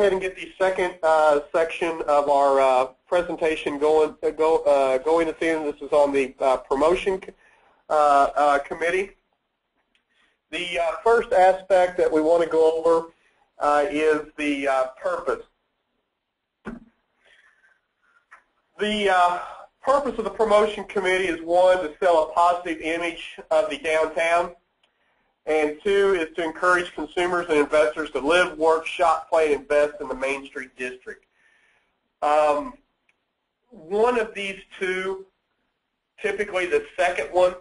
ahead and get the second section of our presentation going this evening. This is on the promotion committee. The first aspect that we want to go over is the purpose. The purpose of the promotion committee is, one, to sell a positive image of the downtown, and two is to encourage consumers and investors to live, work, shop, play, and invest in the Main Street District. One of these two, typically the second one,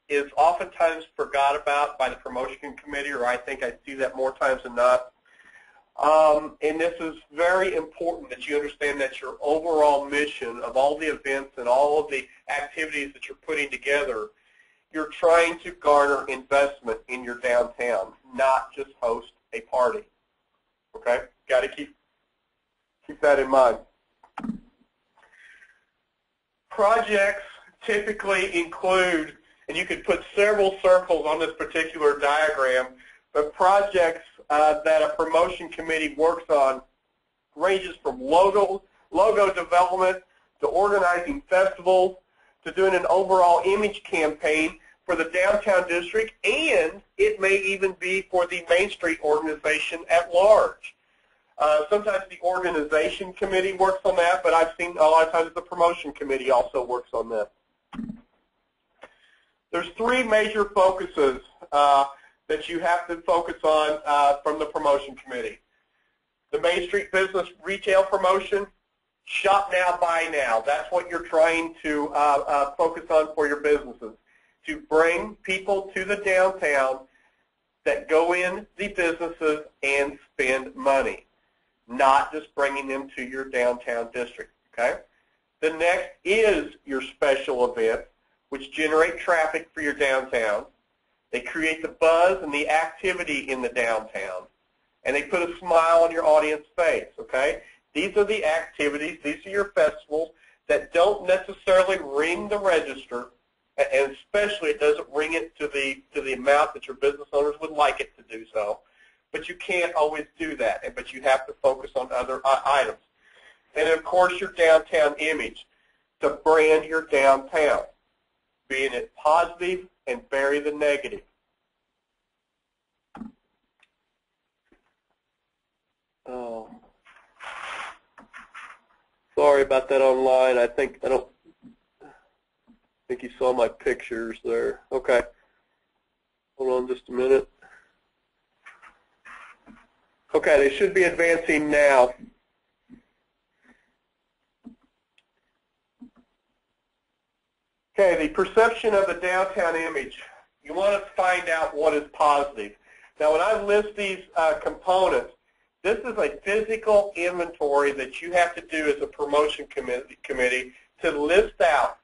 is oftentimes forgot about by the promotion committee, or I think I see that more times than not. And this is very important that you understand that your overall mission of all the events and all of the activities that you're putting together, you're trying to garner investment in your downtown, not just host a party. Okay? Got to keep that in mind. Projects typically include, and you could put several circles on this particular diagram, but projects that a promotion committee works on ranges from logo development to organizing festivals to doing an overall image campaign for the downtown district, and it may even be for the Main Street organization at large. Sometimes the organization committee works on that, but I've seen a lot of times the promotion committee also works on that. There's three major focuses that you have to focus on from the promotion committee. The Main Street business retail promotion, shop now, buy now. That's what you're trying to focus on for your businesses, to bring people to the downtown that go in the businesses and spend money, not just bringing them to your downtown district. Okay? The next is your special event, which generate traffic for your downtown. They create the buzz and the activity in the downtown, and they put a smile on your audience face, okay? These are the activities, these are your festivals that don't necessarily ring the register, and especially it doesn't ring it to the amount that your business owners would like it to do so. But you can't always do that, but you have to focus on other items. And of course your downtown image, to brand your downtown, being it positive and bury the negative. Oh, sorry about that online. I think you saw my pictures there. Okay, hold on just a minute. Okay, they should be advancing now. Okay, the perception of the downtown image. You want to find out what is positive. Now, when I list these components, this is a physical inventory that you have to do as a promotion committee to list out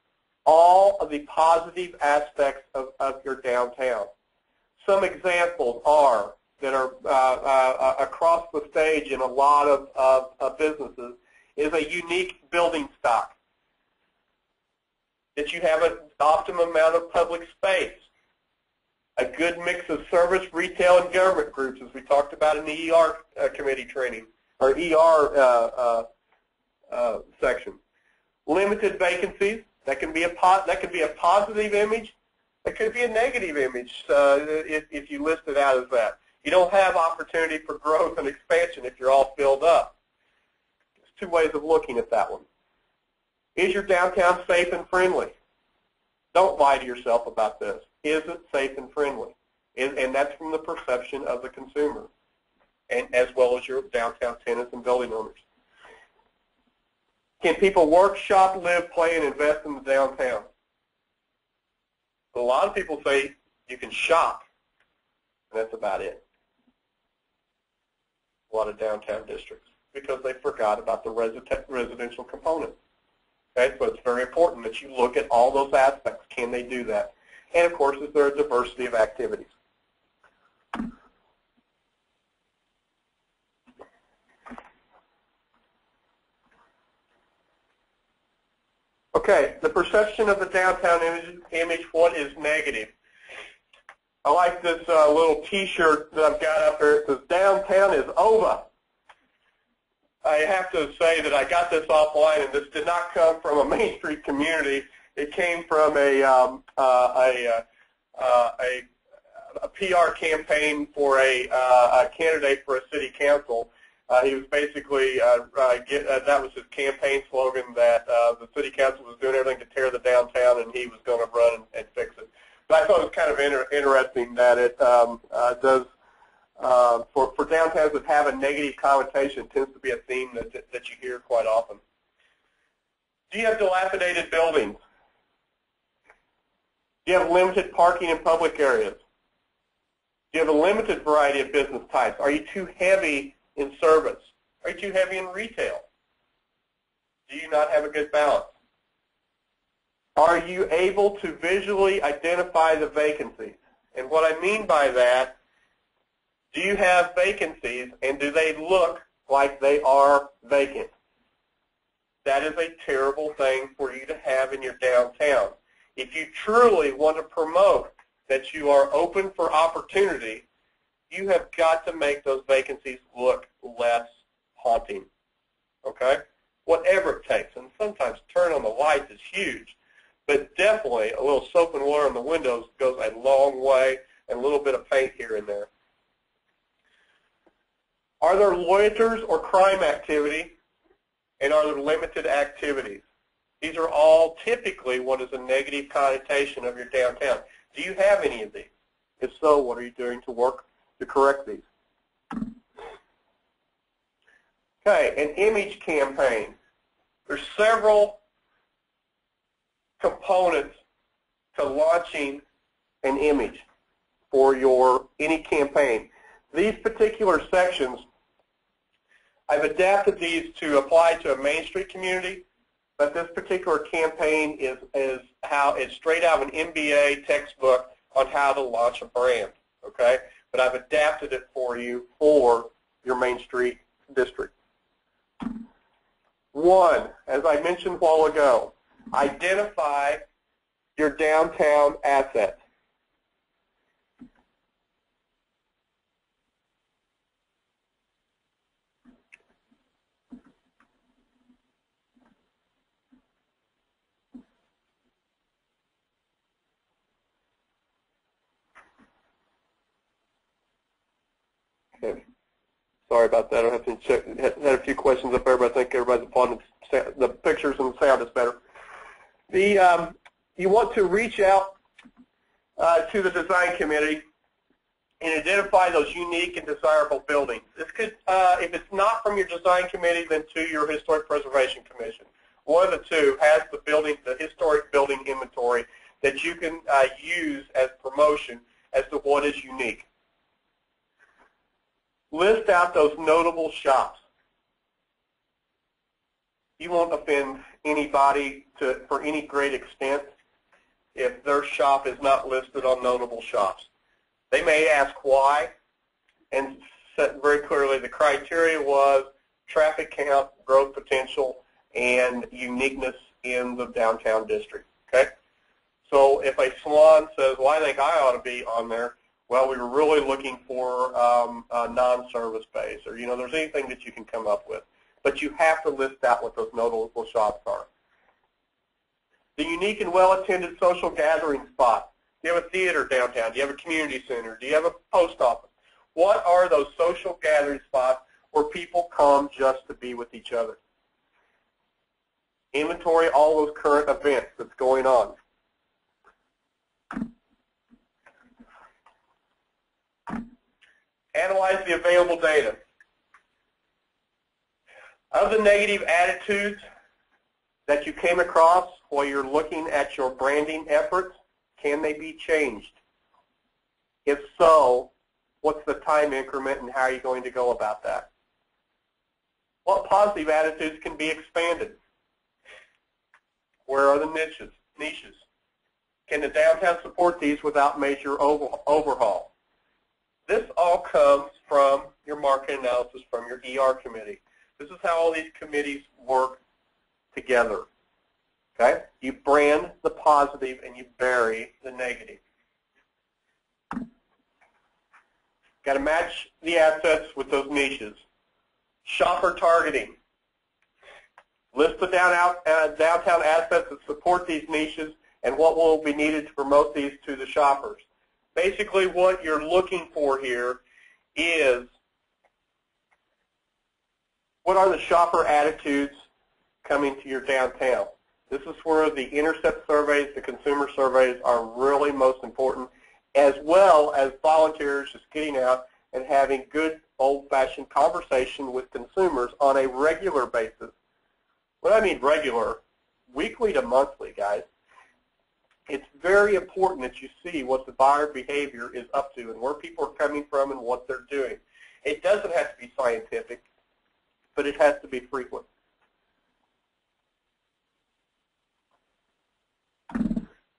all of the positive aspects of your downtown. Some examples are that are across the stage in a lot of businesses is a unique building stock, that you have an optimum amount of public space, a good mix of service, retail, and government groups, as we talked about in the ER committee training, or ER section. Limited vacancies, that can be a positive image, that could be a negative image if you list it out as that. You don't have opportunity for growth and expansion if you're all filled up. There's two ways of looking at that one. Is your downtown safe and friendly? Don't lie to yourself about this. Is it safe and friendly? And that's from the perception of the consumer, and as well as your downtown tenants and building owners. Can people work, shop, live, play, and invest in the downtown? A lot of people say you can shop, and that's about it. A lot of downtown districts, because they forgot about the residential component. Okay, so it's very important that you look at all those aspects. Can they do that? And of course, is there a diversity of activities? Okay, the perception of the downtown image, what is negative? I like this little T-shirt that I've got up there. It says, "Downtown is over." I have to say that I got this offline, and this did not come from a Main Street community. It came from a PR campaign for a candidate for a city council. He was basically, that was his campaign slogan, that the city council was doing everything to tear the downtown, and he was going to run and fix it. But I thought it was kind of interesting that it does, for downtowns that have a negative connotation, tends to be a theme that you hear quite often. Do you have dilapidated buildings? Do you have limited parking in public areas? Do you have a limited variety of business types? Are you too heavy in service? Are you too heavy in retail? Do you not have a good balance? Are you able to visually identify the vacancies? And what I mean by that, do you have vacancies and do they look like they are vacant? That is a terrible thing for you to have in your downtown. If you truly want to promote that you are open for opportunity, you have got to make those vacancies look less haunting, okay? Whatever it takes, and sometimes turn on the lights is huge, but definitely a little soap and water on the windows goes a long way, and a little bit of paint here and there. Are there loiters or crime activity, and are there limited activities? These are all typically what is a negative connotation of your downtown. Do you have any of these? If so, what are you doing to work to correct these? Okay, an image campaign. There's several components to launching an image for any campaign. These particular sections, I've adapted these to apply to a Main Street community, but this particular campaign is how it's straight out of an MBA textbook on how to launch a brand, okay? But I've adapted it for you for your Main Street district. One, as I mentioned a while ago, identify your downtown assets. Okay. Sorry about that. I have to check. Had a few questions up there, but I think everybody's applauding the pictures and the sound is better. You want to reach out to the design committee and identify those unique and desirable buildings. This could, if it's not from your design committee, then to your Historic Preservation Commission. One of the two has the historic building inventory that you can use as promotion as to what is unique. List out those notable shops. You won't offend anybody for any great extent if their shop is not listed on notable shops. They may ask why, and set very clearly the criteria was traffic count, growth potential, and uniqueness in the downtown district. Okay? So if a salon says, well, I think I ought to be on there, well, we were really looking for a non-service base, or, there's anything that you can come up with. But you have to list out what those notable shops are. The unique and well-attended social gathering spot. Do you have a theater downtown? Do you have a community center? Do you have a post office? What are those social gathering spots where people come just to be with each other? Inventory all those current events that's going on. Analyze the available data. Of the negative attitudes that you came across while you're looking at your branding efforts, can they be changed? If so, what's the time increment and how are you going to go about that? What positive attitudes can be expanded? Where are the niches? Can the downtown support these without major overhaul? This all comes from your market analysis from your ER committee. This is how all these committees work together. Okay? You brand the positive and you bury the negative. Got to match the assets with those niches. Shopper targeting. List the downtown assets that support these niches and what will be needed to promote these to the shoppers. Basically, what you're looking for here is what are the shopper attitudes coming to your downtown. This is where the intercept surveys, the consumer surveys are really most important, as well as volunteers just getting out and having good old-fashioned conversation with consumers on a regular basis. When I mean regular, weekly to monthly, guys. It's very important that you see what the buyer behavior is up to and where people are coming from and what they're doing. It doesn't have to be scientific, but it has to be frequent.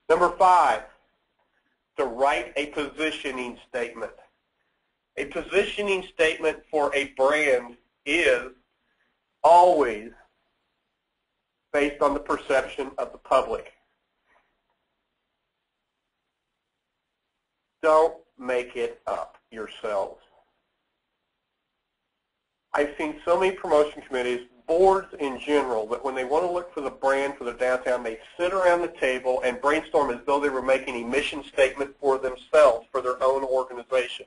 Number 5, to write a positioning statement. A positioning statement for a brand is always based on the perception of the public. Don't make it up yourselves. I've seen so many promotion committees, boards in general, that when they want to look for the brand for the downtown, they sit around the table and brainstorm as though they were making a mission statement for themselves, for their own organization.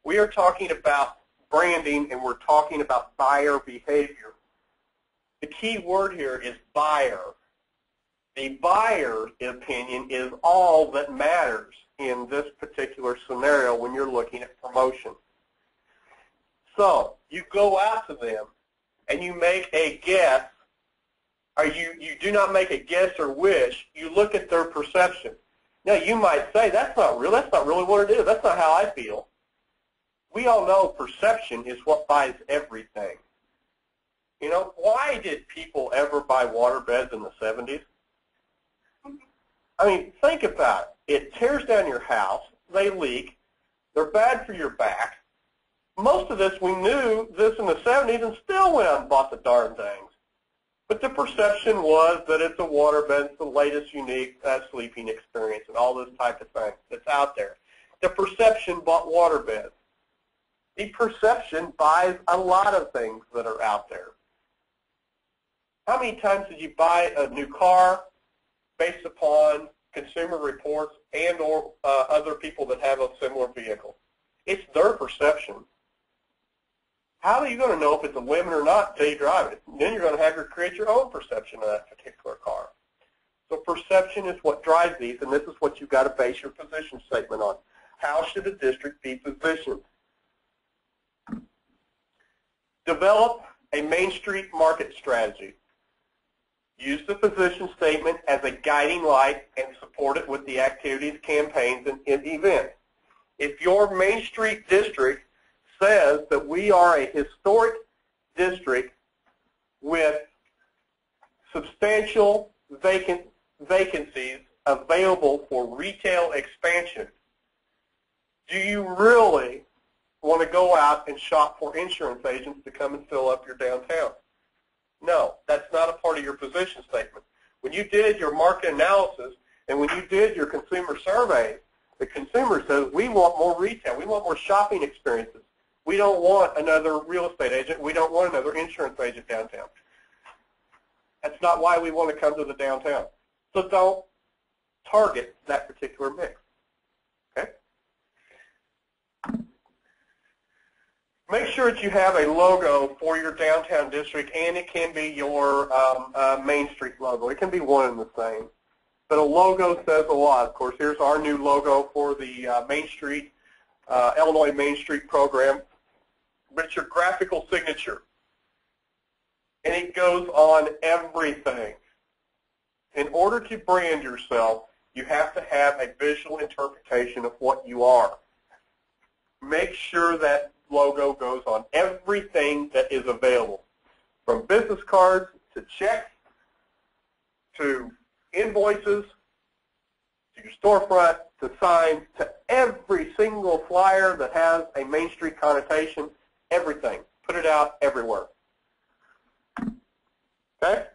We are talking about branding, and we're talking about buyer behavior. The key word here is buyer. The buyer's opinion is all that matters in this particular scenario when you're looking at promotion. So you go out to them and you make a guess, or you do not make a guess or wish, you look at their perception. Now you might say, that's not really what it is, that's not how I feel. We all know perception is what buys everything. You know, why did people ever buy water beds in the 70s? I mean, think about it. It tears down your house, they leak, they're bad for your back. Most of this, we knew this in the 70s and still went out and bought the darn things. But the perception was that it's a water bed, it's the latest unique sleeping experience and all this type of thing that's out there. The perception bought water beds. The perception buys a lot of things that are out there. How many times did you buy a new car based upon consumer reports and or other people that have a similar vehicle? It's their perception. How are you going to know if it's a lemon or not until you drive it? And then you're going to have to create your own perception of that particular car. So perception is what drives these, and this is what you've got to base your position statement on. How should a district be positioned? Develop a Main Street market strategy. Use the position statement as a guiding light and support it with the activities, campaigns, and events. If your Main Street district says that we are a historic district with substantial vacancies available for retail expansion, do you really want to go out and shop for insurance agents to come and fill up your downtown? No, that's not a part of your position statement. When you did your market analysis and when you did your consumer survey, the consumer says, we want more retail. We want more shopping experiences. We don't want another real estate agent. We don't want another insurance agent downtown. That's not why we want to come to the downtown. So don't target that particular mix. Okay? Make sure that you have a logo for your downtown district, and it can be your Main Street logo. It can be one and the same. But a logo says a lot. Of course, here's our new logo for the Main Street, Illinois Main Street program. But it's your graphical signature. And it goes on everything. In order to brand yourself, you have to have a visual interpretation of what you are. Make sure that logo goes on everything that is available, from business cards to checks to invoices to your storefront to signs to every single flyer that has a Main Street connotation, everything. Put it out everywhere. Okay?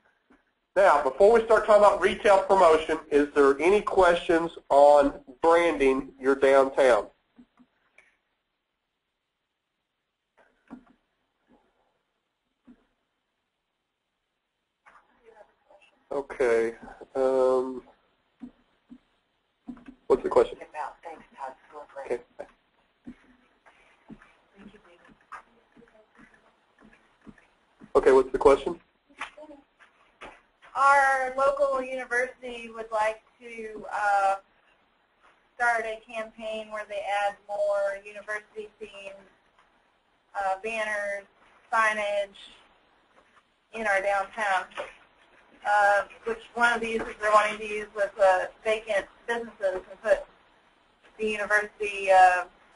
Now, before we start talking about retail promotion, is there any questions on branding your downtown? Okay. What's the question? Thanks, Todd. Okay. Okay, what's the question? Our local university would like to start a campaign where they add more university-themed banners, signage in our downtown. Which one of these they're wanting to use with vacant businesses and put the university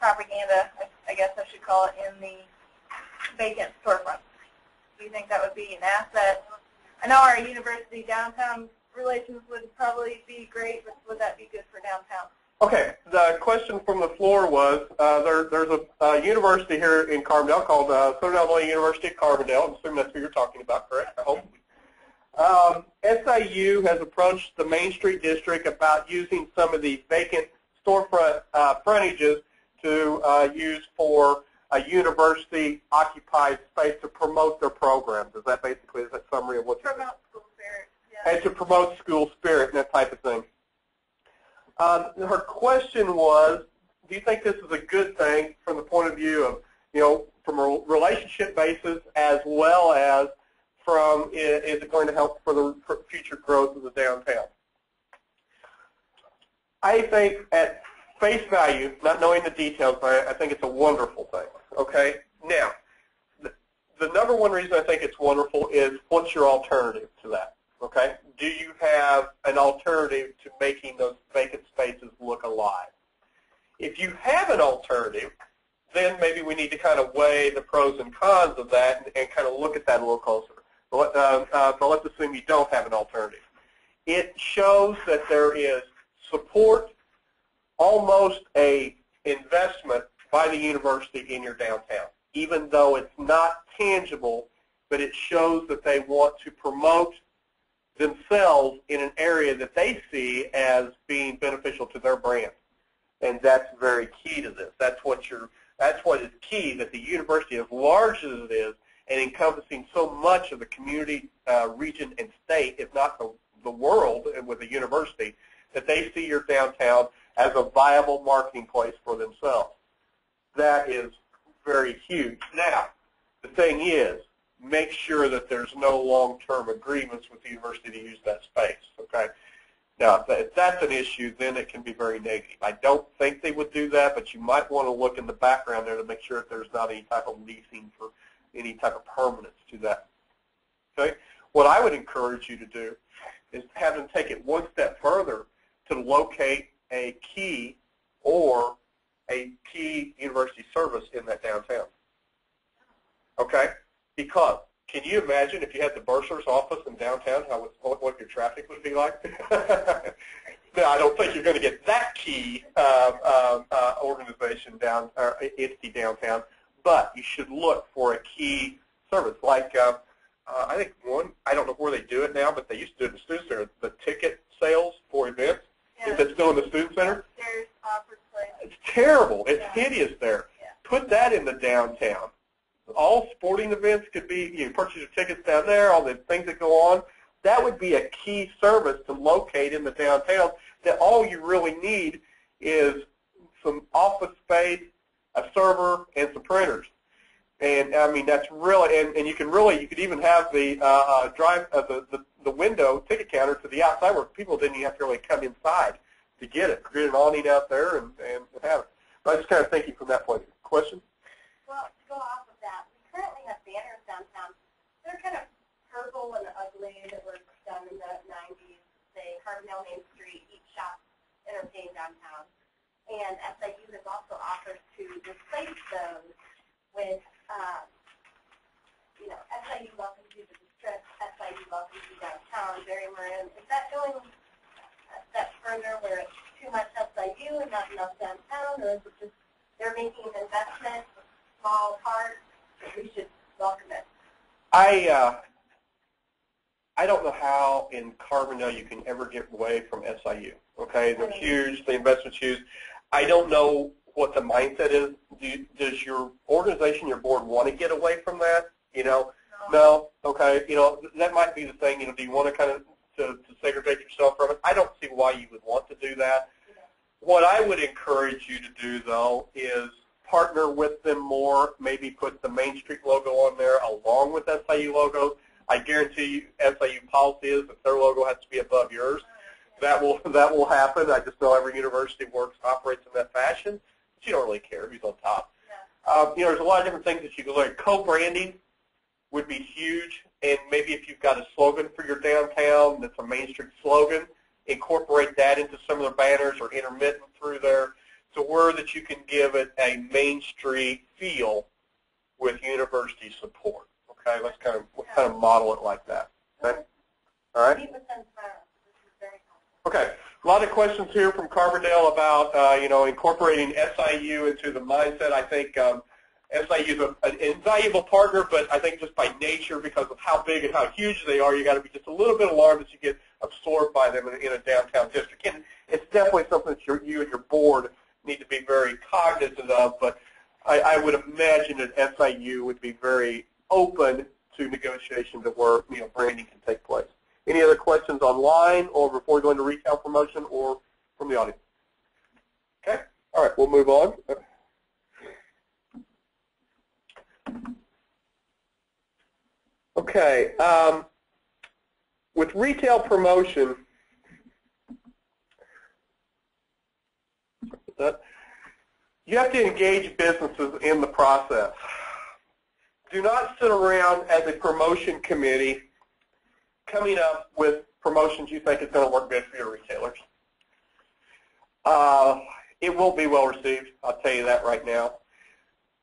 propaganda, I guess I should call it, in the vacant storefront. Do you think that would be an asset? I know our university downtown relations would probably be great, but would that be good for downtown? Okay, the question from the floor was, there's a university here in Carbondale called Southern Illinois University at Carbondale. I'm assuming that's what you're talking about, correct? I hope. SIU has approached the Main Street District about using some of the vacant storefront frontages to use for a university-occupied space to promote their programs. Is that basically that summary of what you're saying? Promote school spirit, yeah. And to promote school spirit and that type of thing. Her question was, do you think this is a good thing from the point of view of, from a relationship basis as well as from, is it going to help for the future growth of the downtown? I think at face value, not knowing the details, I think it's a wonderful thing, okay? Now, the number one reason I think it's wonderful is what's your alternative to that, okay? Do you have an alternative to making those vacant spaces look alive? If you have an alternative, then maybe we need to kind of weigh the pros and cons of that and kind of look at that a little closer. But let's assume you don't have an alternative. It shows that there is support, almost a investment by the university in your downtown, even though it's not tangible, but it shows that they want to promote themselves in an area that they see as being beneficial to their brand. And that's very key to this. That's what is key, that the university, as large as it is, and encompassing so much of the community, region, and state, if not the world with the university, that they see your downtown as a viable marketing place for themselves. That is very huge. Now, the thing is, make sure that there's no long-term agreements with the university to use that space, okay? Now, if that's an issue, then it can be very negative. I don't think they would do that, but you might want to look in the background there to make sure that there's not any type of leasing for any type of permanence to that. Okay? What I would encourage you to do is have them take it one step further to locate a key or a key university service in that downtown. Okay? Because can you imagine if you had the bursar's office in downtown, what your traffic would be like? No, I don't think you're going to get that key organization or entity downtown. But you should look for a key service, like I think I don't know where they do it now, but they used to do it in the student center, the ticket sales for events. Yeah. Is that still in the student center? It's terrible. It's hideous there. Yeah. Put that in the downtown. All sporting events could be, you purchase your tickets down there, all the things that go on. That would be a key service to locate in the downtown, that all you really need is some office space, a server, and some printers. And I mean, that's really, and you could even have the the window ticket counter to the outside where people didn't even have to really come inside to get it. Get an awning out there and have it. But I'm just kind of thinking from that point of view. Question? Well, to go off of that, we currently have banners downtown. They're kind of purple and ugly that were done in the 90s. Say Carbondale Main Street, Eat Shop, Entertain downtown. And SIU has also offered to replace those with, SIU welcomes you to District, SIU welcomes you downtown, Barry Marin. Is that going a step further where it's too much SIU and not enough downtown, or is it just they're making an investment, a small part, that we should welcome it? I don't know how in Carbondale you can ever get away from SIU. Okay, they're huge, the investment's huge. I don't know what the mindset is. Does your organization, your board, want to get away from that? No. Okay. That might be the thing. Do you want to kind of to segregate yourself from it. I don't see why you would want to do that. What I would encourage you to do, though, is partner with them more, maybe put the Main Street logo on there along with SIU logo. I guarantee you SIU policy is that their logo has to be above yours. That will happen. I just know every university operates in that fashion. But you don't really care who's on top. There's a lot of different things that you can learn. Co-branding would be huge, and maybe if you've got a slogan for your downtown that's a Main Street slogan, incorporate that into some of the banners or intermittent through there to where that you can give it a Main Street feel with university support. Okay, let's kind of model it like that. Okay, all right. Okay, a lot of questions here from Carbondale about incorporating SIU into the mindset. I think SIU is an invaluable partner, but I think just by nature, because of how big and how huge they are, you got to be just a little bit alarmed that you get absorbed by them in a downtown district. And it's definitely something that you and your board need to be very cognizant of. But I would imagine that SIU would be very open to negotiation to where branding can take place. Any other questions online or before we go into retail promotion or from the audience? Okay. All right. We'll move on. Okay. With retail promotion, you have to engage businesses in the process. Do not sit around as a promotion committee coming up with promotions you think is going to work good for your retailers. It won't be well received, I'll tell you that right now.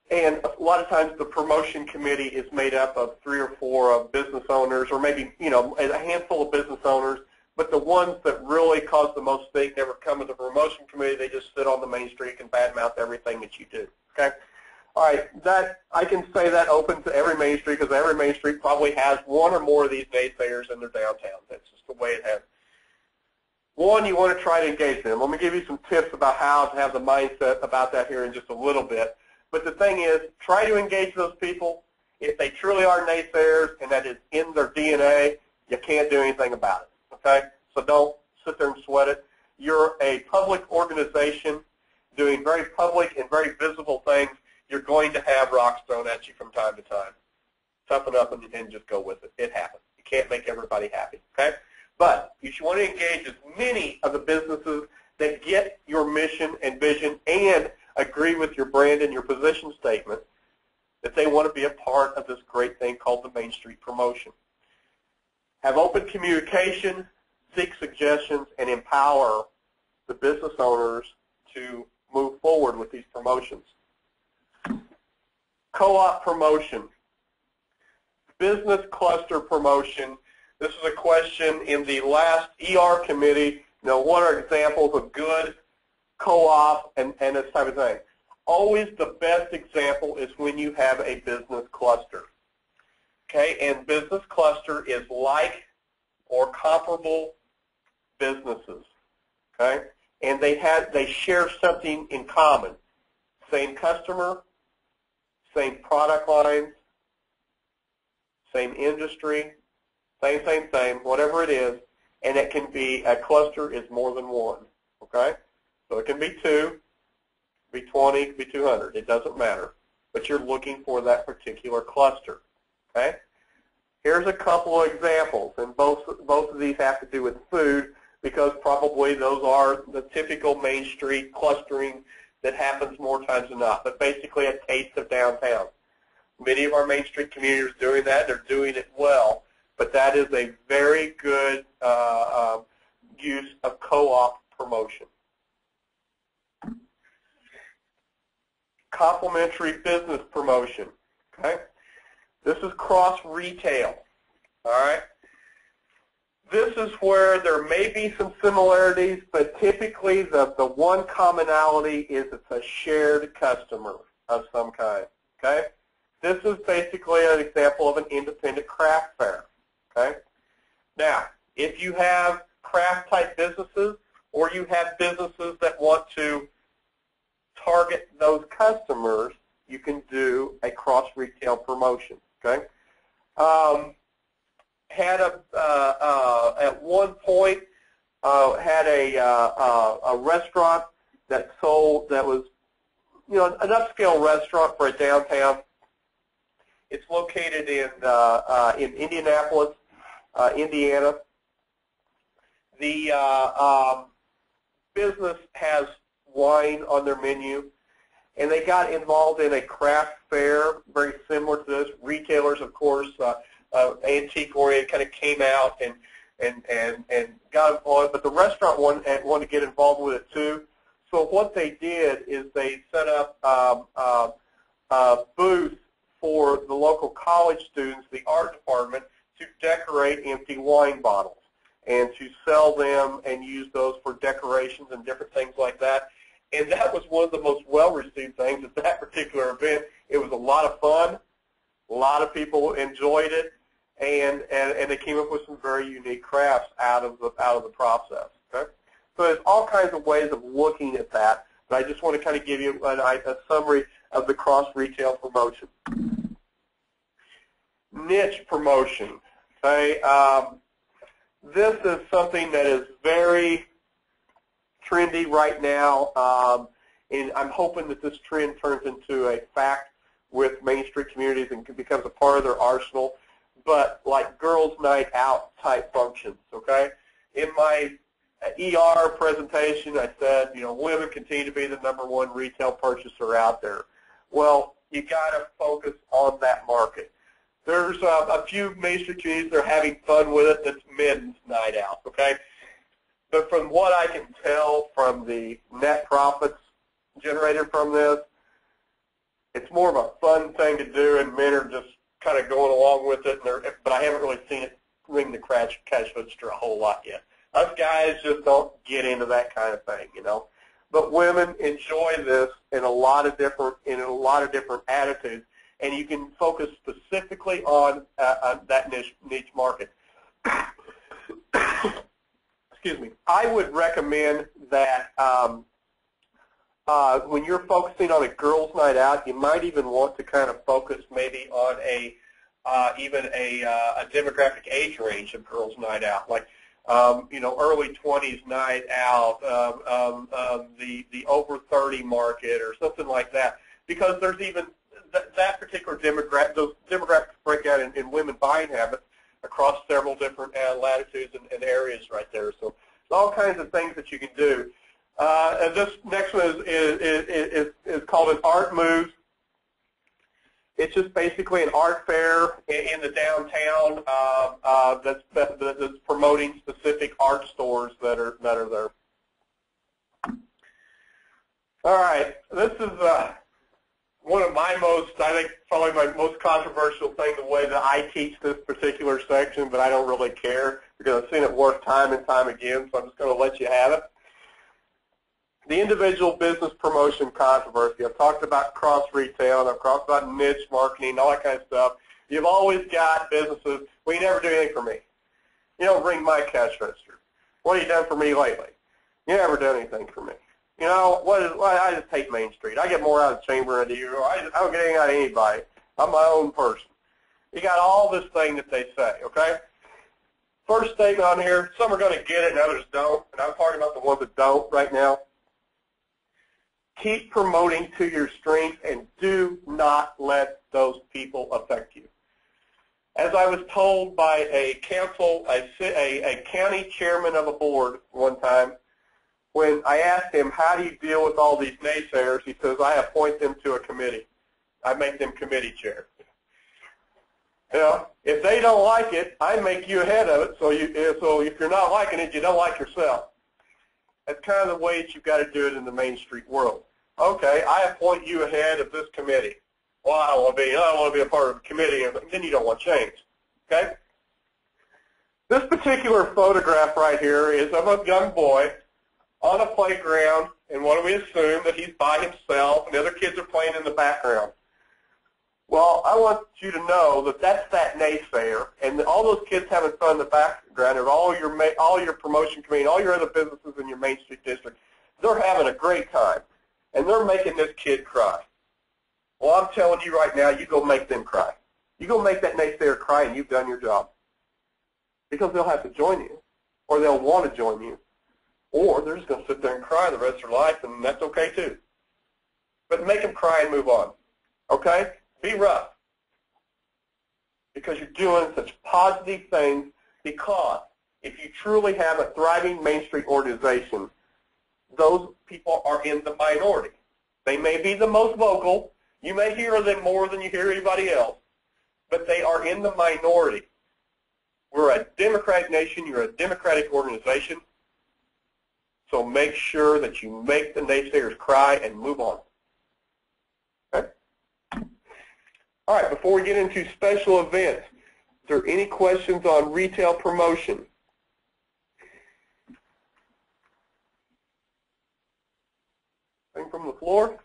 And a lot of times the promotion committee is made up of 3 or 4 business owners, or maybe a handful of business owners, but the ones that really cause the most stink never come to the promotion committee. They just sit on the Main Street and badmouth everything that you do. Okay? All right, that I can say that open to every Main Street, because every Main Street probably has one or more of these naysayers in their downtown. That's just the way it has. One, you want to try to engage them. Let me give you some tips about how to have the mindset about that here in just a little bit. But the thing is, try to engage those people. If they truly are naysayers and that is in their DNA, you can't do anything about it. Okay? So don't sit there and sweat it. You're a public organization doing very public and very visible things. You're going to have rocks thrown at you from time to time. Toughen up and just go with it. It happens. You can't make everybody happy. Okay? But you should want to engage as many of the businesses that get your mission and vision and agree with your brand and your position statement that they want to be a part of this great thing called the Main Street promotion. Have open communication, seek suggestions, and empower the business owners to move forward with these promotions. Co-op promotion, business cluster promotion. This is a question in the last ER committee. What are examples of good co-op and this type of thing? Always the best example is when you have a business cluster. Okay, and business cluster is like or comparable businesses. Okay, and they share something in common. Same customer, same product lines, same industry, same, whatever it is, and it can be, a cluster is more than one, okay? So it can be 2, it can be 20, it can be 200, it doesn't matter, but you're looking for that particular cluster, okay? Here's a couple of examples, and both of these have to do with food, because probably those are the typical Main Street clustering that happens more times than not, but basically a taste of downtown. Many of our Main Street communities are doing that. They're doing it well, but that is a very good use of co-op promotion. Complementary business promotion, okay? This is cross-retail, all right? This is where there may be some similarities, but typically the one commonality is it's a shared customer of some kind, okay? This is basically an example of an independent craft fair, okay? Now, if you have craft-type businesses or you have businesses that want to target those customers, you can do a cross-retail promotion, okay? had at one point had a restaurant that was an upscale restaurant for a downtown. It's located in Indianapolis, Indiana. The business has wine on their menu, and they got involved in a craft fair very similar to this. Retailers, of course, antique-oriented, kind of came out and got involved, but the restaurant wanted to get involved with it too. So what they did is they set up a booth for the local college students, the art department, to decorate empty wine bottles and to sell them and use those for decorations and different things like that. And that was one of the most well-received things at that particular event. It was a lot of fun. A lot of people enjoyed it, and they came up with some very unique crafts out of the process. Okay? So there's all kinds of ways of looking at that, but I just want to kind of give you a summary of the cross-retail promotion. Niche promotion. Okay? This is something that is very trendy right now, and I'm hoping that this trend turns into a fact with Main Street communities and becomes a part of their arsenal, but like girls' night out type functions, okay? In my ER presentation, I said, women continue to be the #1 retail purchaser out there. Well, you got to focus on that market. There's a few Main Street communities that are having fun with it. That's men's night out, okay? But from what I can tell from the net profits generated from this, it's more of a fun thing to do, and men are just kind of going along with it. But I haven't really seen it ring the cash register a whole lot yet. Us guys just don't get into that kind of thing, But women enjoy this in a lot of different attitudes, and you can focus specifically on that niche market. Excuse me. I would recommend that when you're focusing on a girls' night out, you might even want to kind of focus maybe on even a demographic age range of girls' night out, like early 20s night out, the over 30 market, or something like that, because there's even that particular those demographics break out in women buying habits across several different latitudes and areas right there. So there's all kinds of things that you can do. And this next one is called an Art Move. It's just basically an art fair in the downtown that's promoting specific art stores that are there. All right, this is one of my probably my most controversial thing, the way that I teach this particular section, but I don't really care because I've seen it work time and time again, so I'm just going to let you have it. The individual business promotion controversy. I've talked about cross-retail, and I've talked about niche marketing, all that kind of stuff. You've always got businesses, well, you never do anything for me. You don't ring my cash register. What have you done for me lately? You never done anything for me. I just hate Main Street. I get more out of the chamber than you. I don't get anything out of anybody. I'm my own person. You got all this thing that they say, okay? First statement on here, some are going to get it and others don't, and I'm talking about the ones that don't right now. Keep promoting to your strengths and do not let those people affect you. As I was told by a county chairman of a board one time, when I asked him, how do you deal with all these naysayers, he says, I appoint them to a committee. I make them committee chair. If they don't like it, I make you ahead of it, so if you're not liking it, you don't like yourself. That's kind of the way that you've got to do it in the Main Street world. Okay, I appoint you ahead of this committee. Well, I don't want to be a part of a committee, and then you don't want change. Okay? This particular photograph right here is of a young boy on a playground, and what do we assume? That he's by himself, and the other kids are playing in the background. Well, I want you to know that that's that naysayer, and all those kids having fun in the background, and all your promotion committee, all your other businesses in your Main Street district, they're having a great time, and they're making this kid cry. Well, I'm telling you right now, you go make them cry. You go make that naysayer cry, and you've done your job. because they'll have to join you, or they'll want to join you, or they're just going to sit there and cry the rest of their life, and that's okay too. But make them cry and move on, okay? Be rough, because you're doing such positive things, because if you truly have a thriving Main Street organization, those people are in the minority. They may be the most vocal. You may hear them more than you hear anybody else, but they are in the minority. We're a democratic nation. You're a democratic organization. So make sure that you make the naysayers cry and move on. Okay? All right, before we get into special events, is there any questions on retail promotion? Anything from the floor?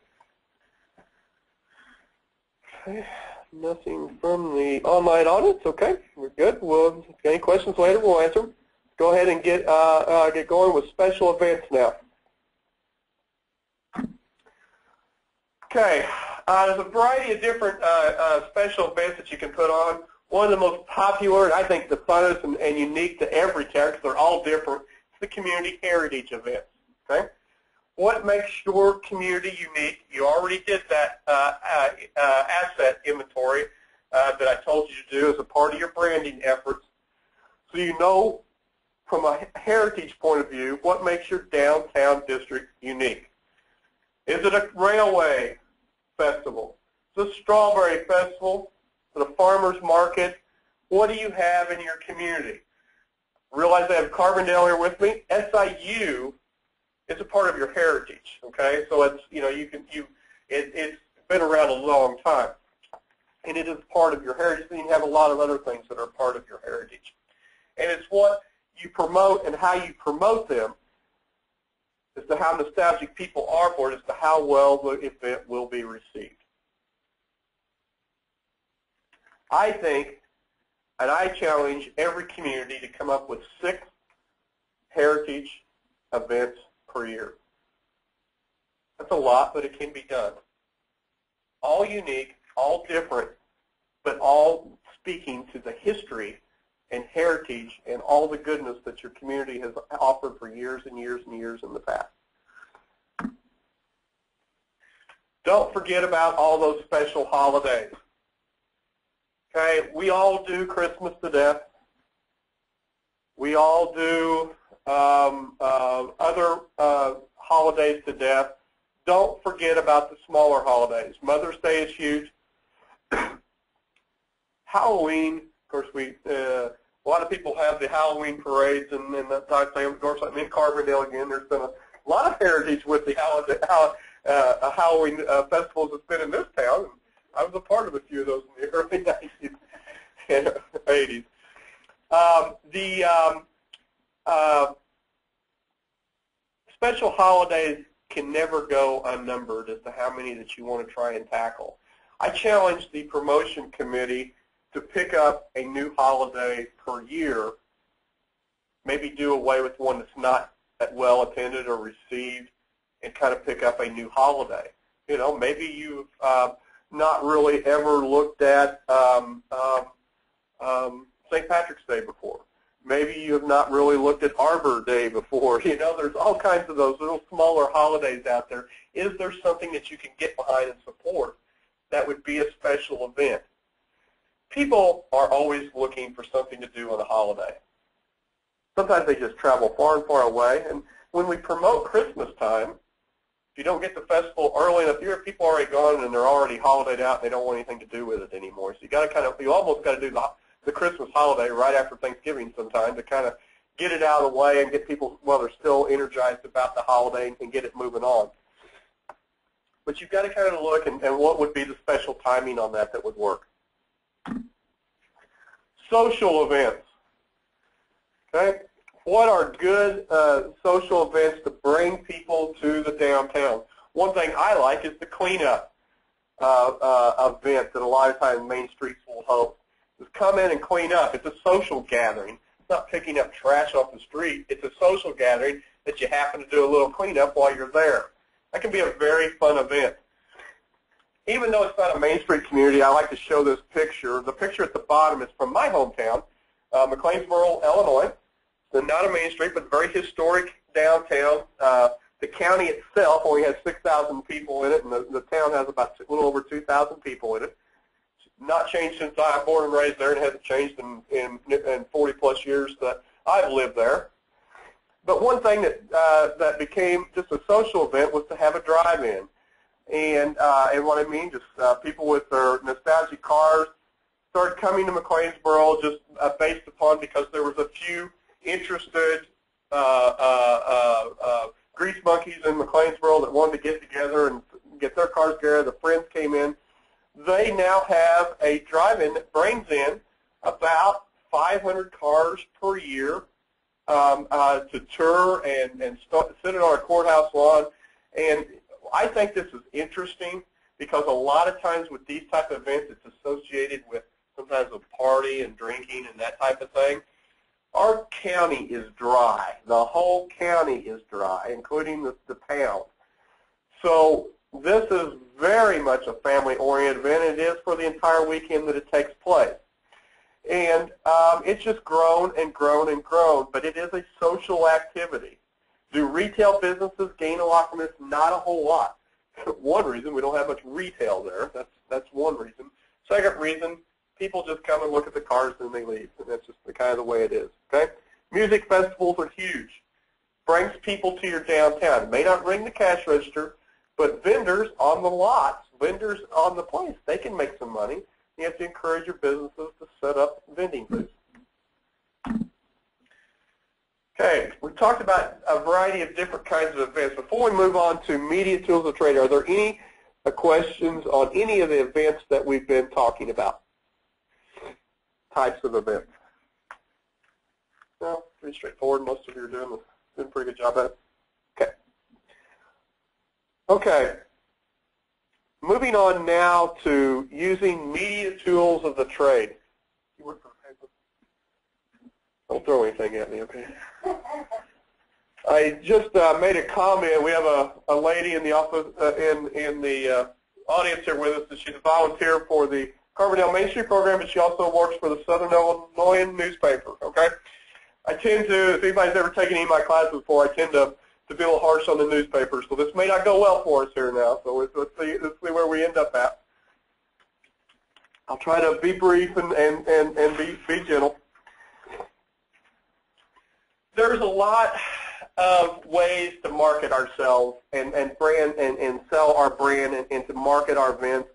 Okay. Nothing from the online audience. Okay, we're good. We'll, if any questions later, we'll answer them. Go ahead and get going with special events now. Okay, there's a variety of different special events that you can put on. One of the most popular, and I think the funnest and unique to every town, because they're all different, is the community heritage events. Okay, what makes your community unique? You already did that asset inventory that I told you to do as a part of your branding efforts. So you know, from a heritage point of view, what makes your downtown district unique? Is it a railway festival? Is it a strawberry festival? Is it a farmer's market? What do you have in your community? Realize I have Carbondale here with me. SIU is a part of your heritage, okay? So it's, you know, it's been around a long time, and it is part of your heritage. And you have a lot of other things that are part of your heritage. And it's what you promote and how you promote them as to how nostalgic people are for it, as to how well the event will be received. I think, and I challenge every community to come up with 6 heritage events per year. That's a lot, but it can be done. All unique, all different, but all speaking to the history and heritage and all the goodness that your community has offered for years and years and years in the past. Don't forget about all those special holidays. Okay, we all do Christmas to death. We all do other holidays to death. Don't forget about the smaller holidays. Mother's Day is huge. Halloween, of course, a lot of people have the Halloween parades and that type of thing. Of course, I'm in Carbondale again. There's been a lot of heritage with the Halloween festivals that's been in this town. I was a part of a few of those in the early 90s and 80s. Special holidays can never go unnumbered as to how many that you want to try and tackle. I challenge the promotion committee to pick up a new holiday per year, maybe do away with one that's not that well attended or received, and kind of pick up a new holiday. You know, maybe you've not really ever looked at St. Patrick's Day before. Maybe you have not really looked at Arbor Day before. You know, there's all kinds of those little smaller holidays out there. Is there something that you can get behind and support that would be a special event? People are always looking for something to do on a holiday. Sometimes they just travel far and far away. And when we promote Christmas time, if you don't get the festival early enough, people are already gone and they're already holidayed out and they don't want anything to do with it anymore. So you got to you almost got to do the Christmas holiday right after Thanksgiving sometime to kind of get it out of the way and get people, well, they're still energized about the holiday and get it moving on. But you've got to kind of look and what would be the special timing on that would work. Social events. Okay, what are good social events to bring people to the downtown? One thing I like is the cleanup event that a lot of times Main Streets will host. Just come in and clean up. It's a social gathering. It's not picking up trash off the street. It's a social gathering that you happen to do a little cleanup while you're there. That can be a very fun event. Even though it's not a Main Street community, I like to show this picture. The picture at the bottom is from my hometown McLeansboro, Illinois. So not a main street, but very historic downtown. The county itself only has 6,000 people in it, and the town has about a little over 2,000 people in it. It's not changed since I'm born and raised there, and hasn't changed in 40-plus years that I've lived there. But one thing that became just a social event was to have a drive-in. And what I mean, just people with their nostalgic cars started coming to McLeansboro just based upon because there was a few interested grease monkeys in McLeansboro that wanted to get together and get their cars together. The friends came in. They now have a drive-in that brings in about 500 cars per year to tour and sit on our courthouse lawn. And I think this is interesting because a lot of times with these type of events, it's associated with sometimes a party and drinking and that type of thing. Our county is dry. The whole county is dry, including the pound. So this is very much a family-oriented event. It is for the entire weekend that it takes place. And it's just grown and grown and grown, but it is a social activity. Do retail businesses gain a lot from this? Not a whole lot. One reason, we don't have much retail there. That's one reason. Second reason, people just come and look at the cars and they leave. And that's just kind of the way it is. Okay? Music festivals are huge. Brings people to your downtown. It may not ring the cash register, but vendors on the lots, vendors on the place, they can make some money. You have to encourage your businesses to set up vending booths. Okay, we've talked about a variety of different kinds of events. Before we move on to media tools of trade, are there any questions on any of the events that we've been talking about? Types of events. No, pretty straightforward. Most of you are doing a pretty good job at it. Okay. Okay. Moving on now to using media tools of the trade. You work for Facebook? Don't throw anything at me, okay? I just made a comment. We have a lady in the office, in the audience here with us, and she's a volunteer for the Carbondale Main Street program, but she also works for the Southern Illinois newspaper, okay? I tend to, if anybody's ever taken any of my classes before, I tend to be a little harsh on the newspaper, so this may not go well for us here now, so let's see where we end up at. I'll try to be brief and be gentle. There's a lot of ways to market ourselves and brand and sell our brand and to market our events.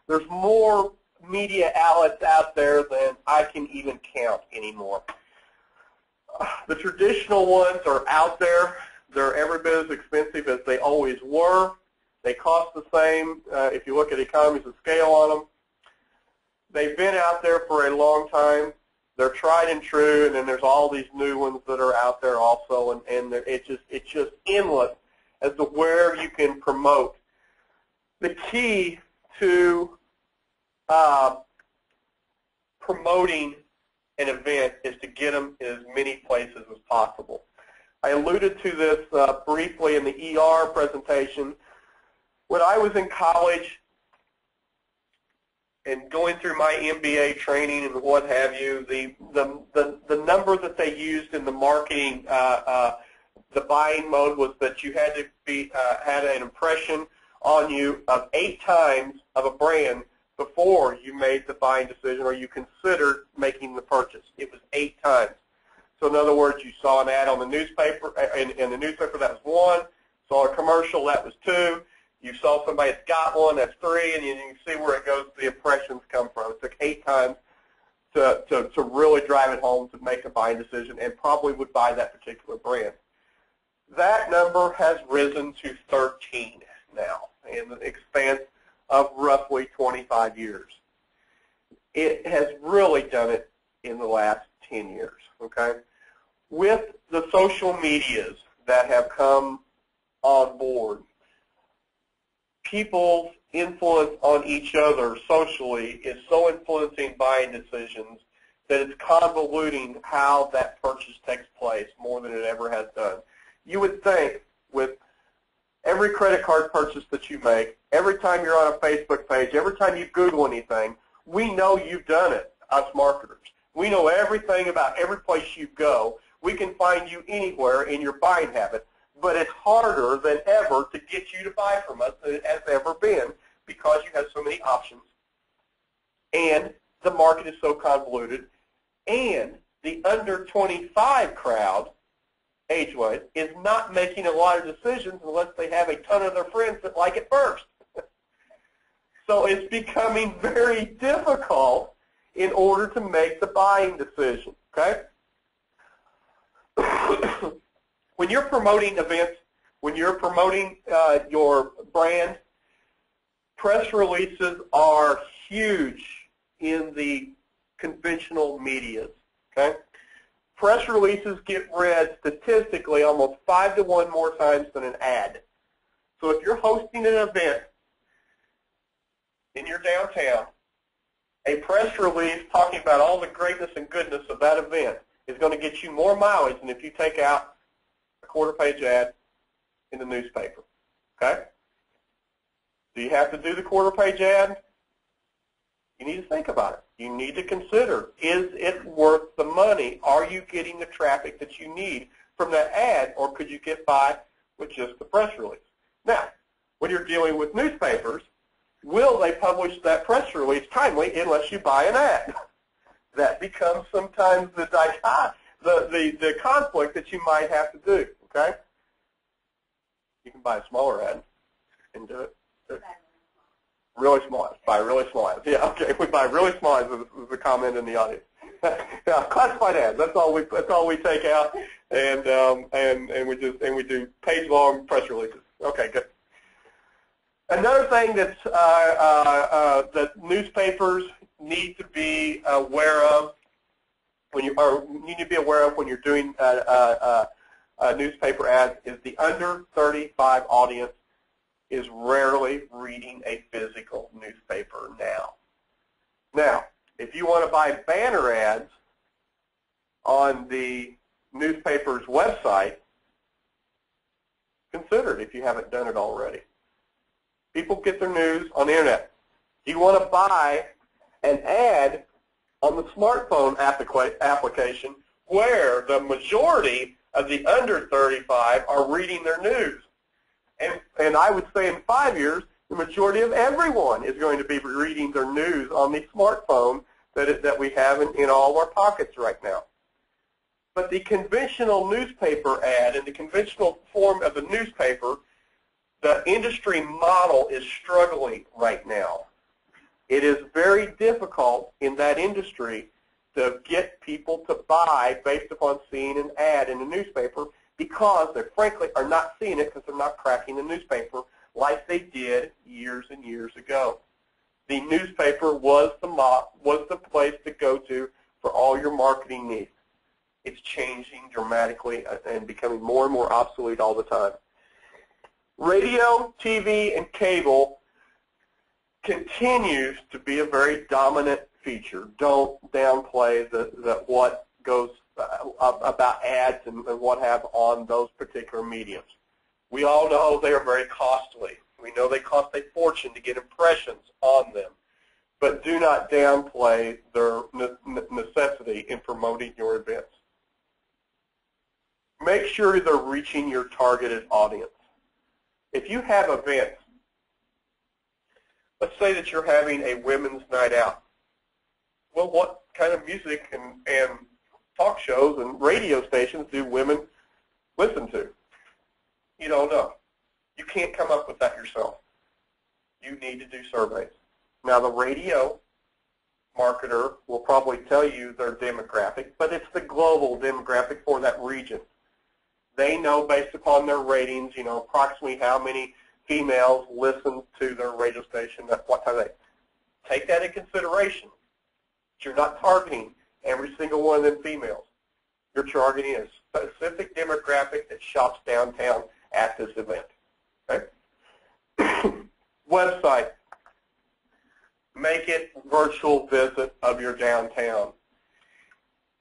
There's more media outlets out there than I can even count anymore. The traditional ones are out there. They're every bit as expensive as they always were. They cost the same if you look at economies of scale on them. They've been out there for a long time. They're tried and true, and then there's all these new ones that are out there also, and it's just endless as to where you can promote. The key to promoting an event is to get them in as many places as possible. I alluded to this briefly in the ER presentation. When I was in college and going through my MBA training and what have you, the number that they used in the marketing, the buying mode was that you had to be had an impression on you of 8 times of a brand before you made the buying decision or you considered making the purchase. It was 8 times. So in other words, you saw an ad on the newspaper, in the newspaper, that was 1. Saw a commercial, that was 2. You saw somebody that's got one, that's 3, and you can see where it goes, the impressions come from. It took 8 times to really drive it home to make a buying decision and probably would buy that particular brand. That number has risen to 13 now in the expanse of roughly 25 years. It has really done it in the last 10 years, okay? With the social medias that have come on board, people's influence on each other socially is so influencing buying decisions that it's convoluting how that purchase takes place more than it ever has done. You would think with every credit card purchase that you make, every time you're on a Facebook page, every time you Google anything, we know you've done it, us marketers. We know everything about every place you go. We can find you anywhere in your buying habit, but it's harder than ever to get you to buy from us than it has ever been because you have so many options. And the market is so convoluted. And the under 25 crowd, age-wise, is not making a lot of decisions unless they have a ton of their friends that like it first. So it's becoming very difficult in order to make the buying decision, okay? When you're promoting events, when you're promoting your brand, press releases are huge in the conventional medias, okay? Press releases get read statistically almost 5 to 1 more times than an ad. So if you're hosting an event in your downtown, a press release talking about all the greatness and goodness of that event is going to get you more mileage than if you take out a quarter-page ad in the newspaper, okay? Do you have to do the quarter-page ad? You need to think about it. You need to consider, is it worth the money? Are you getting the traffic that you need from that ad, or could you get by with just the press release? Now, when you're dealing with newspapers, will they publish that press release timely unless you buy an ad? That becomes sometimes the conflict that you might have to do, okay? You can buy a smaller ad and do it. Really small ads. Buy really small ads. Yeah, okay. We buy really small ads. Is the comment in the audience. Yeah, classified ads. That's all we take out, and we do page-long press releases. Okay, good. Another thing that's that newspapers need to be aware of when you when you're doing newspaper ads is the under 35 audience is rarely reading a physical newspaper now. Now, if you want to buy banner ads on the newspaper's website, consider it if you haven't done it already. People get their news on the internet. You want to buy an ad on the smartphone application where the majority of the under 35 are reading their news. And I would say in 5 years, the majority of everyone is going to be reading their news on the smartphone that we have in all of our pockets right now. But the conventional newspaper ad and the conventional form of the newspaper, the industry model is struggling right now. It is very difficult in that industry to get people to buy based upon seeing an ad in the newspaper because they frankly are not seeing it because they're not cracking the newspaper like they did years and years ago. The newspaper was the place to go to for all your marketing needs. It's changing dramatically and becoming more and more obsolete all the time. Radio, TV, and cable continues to be a very dominant feature. Don't downplay what goes about ads and what have on those particular mediums. We all know they are very costly. We know they cost a fortune to get impressions on them. But do not downplay their necessity in promoting your events. Make sure they're reaching your targeted audience. If you have events, let's say that you're having a women's night out. Well, what kind of music and talk shows and radio stations do women listen to? You don't know. You can't come up with that yourself. You need to do surveys. Now, the radio marketer will probably tell you their demographic, but it's the global demographic for that region. They know based upon their ratings, approximately how many females listen to their radio station at what time they take that into consideration. You're not targeting every single one of them females. You're targeting a specific demographic that shops downtown at this event. Okay? Website. Make it virtual visit of your downtown.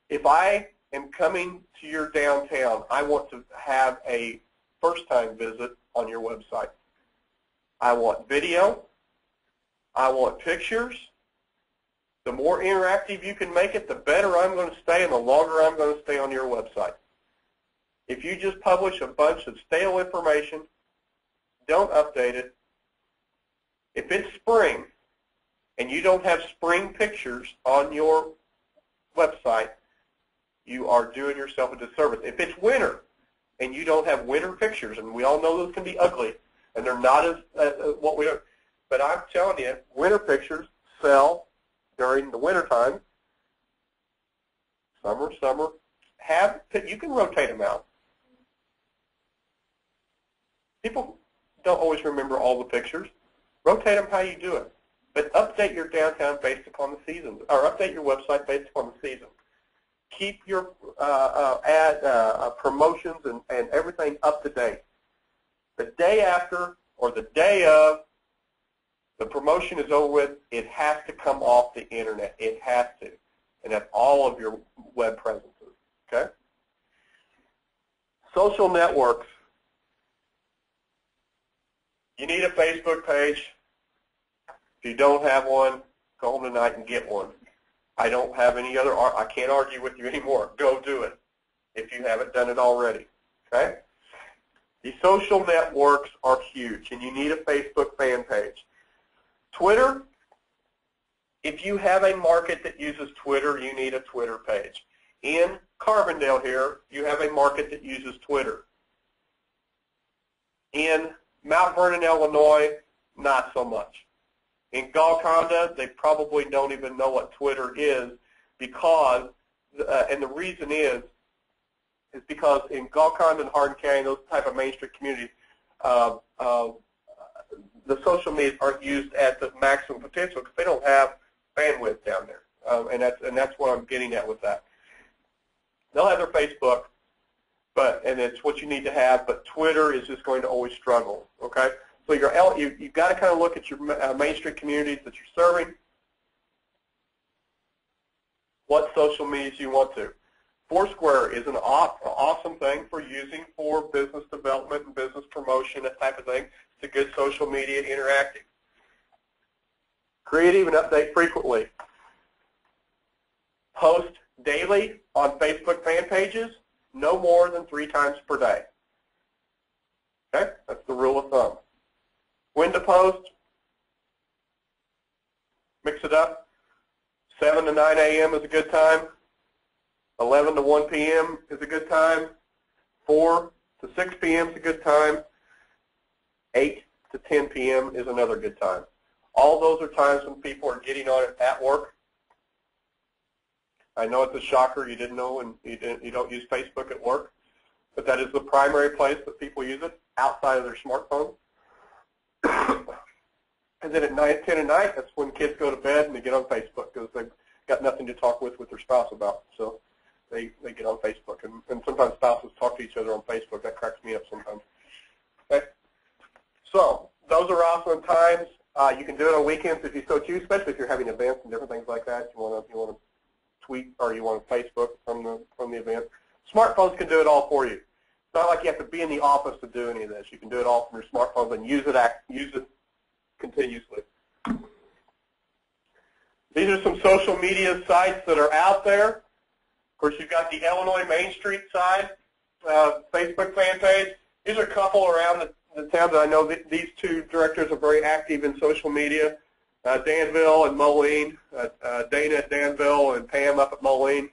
If I am coming to your downtown, I want to have a first-time visit on your website. I want video. I want pictures. The more interactive you can make it, the better I'm going to stay and the longer I'm going to stay on your website. If you just publish a bunch of stale information, don't update it. If it's spring and you don't have spring pictures on your website, you are doing yourself a disservice. If it's winter and you don't have winter pictures, and we all know those can be ugly, and they're not as what we are, but I'm telling you, winter pictures sell during the winter time. Summer. You can rotate them out. People don't always remember all the pictures. Rotate them how you do it. But update your downtown based upon the season, or update your website based upon the season. Keep your promotions and everything up to date. The day after or the day of the promotion is over with, it has to come off the internet. It has to. And that's all of your web presences. Okay? Social networks. You need a Facebook page. If you don't have one, go home tonight and get one. I don't have any other, I can't argue with you anymore. Go do it if you haven't done it already. Okay? The social networks are huge, and you need a Facebook fan page. Twitter, if you have a market that uses Twitter, you need a Twitter page. In Carbondale here, you have a market that uses Twitter. In Mount Vernon, Illinois, not so much. In Golconda, they probably don't even know what Twitter is because, and the reason is because in Golconda and Hardin County, those type of Main Street communities, the social media aren't used at the maximum potential because they don't have bandwidth down there, and that's what I'm getting at with that. They'll have their Facebook, and it's what you need to have, but Twitter is just going to always struggle. Okay, so you've got to kind of look at your Main Street communities that you're serving. What social medias you want to. Foursquare is an awesome thing for using for business development and business promotion, that type of thing. It's a good social media interactive. Creative and update frequently. Post daily on Facebook fan pages, no more than 3 times per day. Okay, that's the rule of thumb. When to post? Mix it up. 7 to 9 a.m. is a good time. 11 to 1 p.m. is a good time. 4 to 6 p.m. is a good time. 8 to 10 p.m. is another good time. All those are times when people are getting on it at work. I know it's a shocker you didn't know and you don't use Facebook at work, but that is the primary place that people use it outside of their smartphone. And then at 9, 10 at night, that's when kids go to bed and they get on Facebook because they've got nothing to talk with their spouse about. So they get on Facebook. And sometimes spouses talk to each other on Facebook. That cracks me up sometimes. Okay? So those are awesome times. You can do it on weekends if you so choose, especially if you're having events and different things like that. You want to tweet or you want to Facebook from the event. Smartphones can do it all for you. It's not like you have to be in the office to do any of this. You can do it all from your smartphones and use it continuously. These are some social media sites that are out there. Of course, you've got the Illinois Main Street side, Facebook fan page. These are a couple around the town that I know that these two directors are very active in social media. Danville and Moline, Dana at Danville and Pam up at Moline.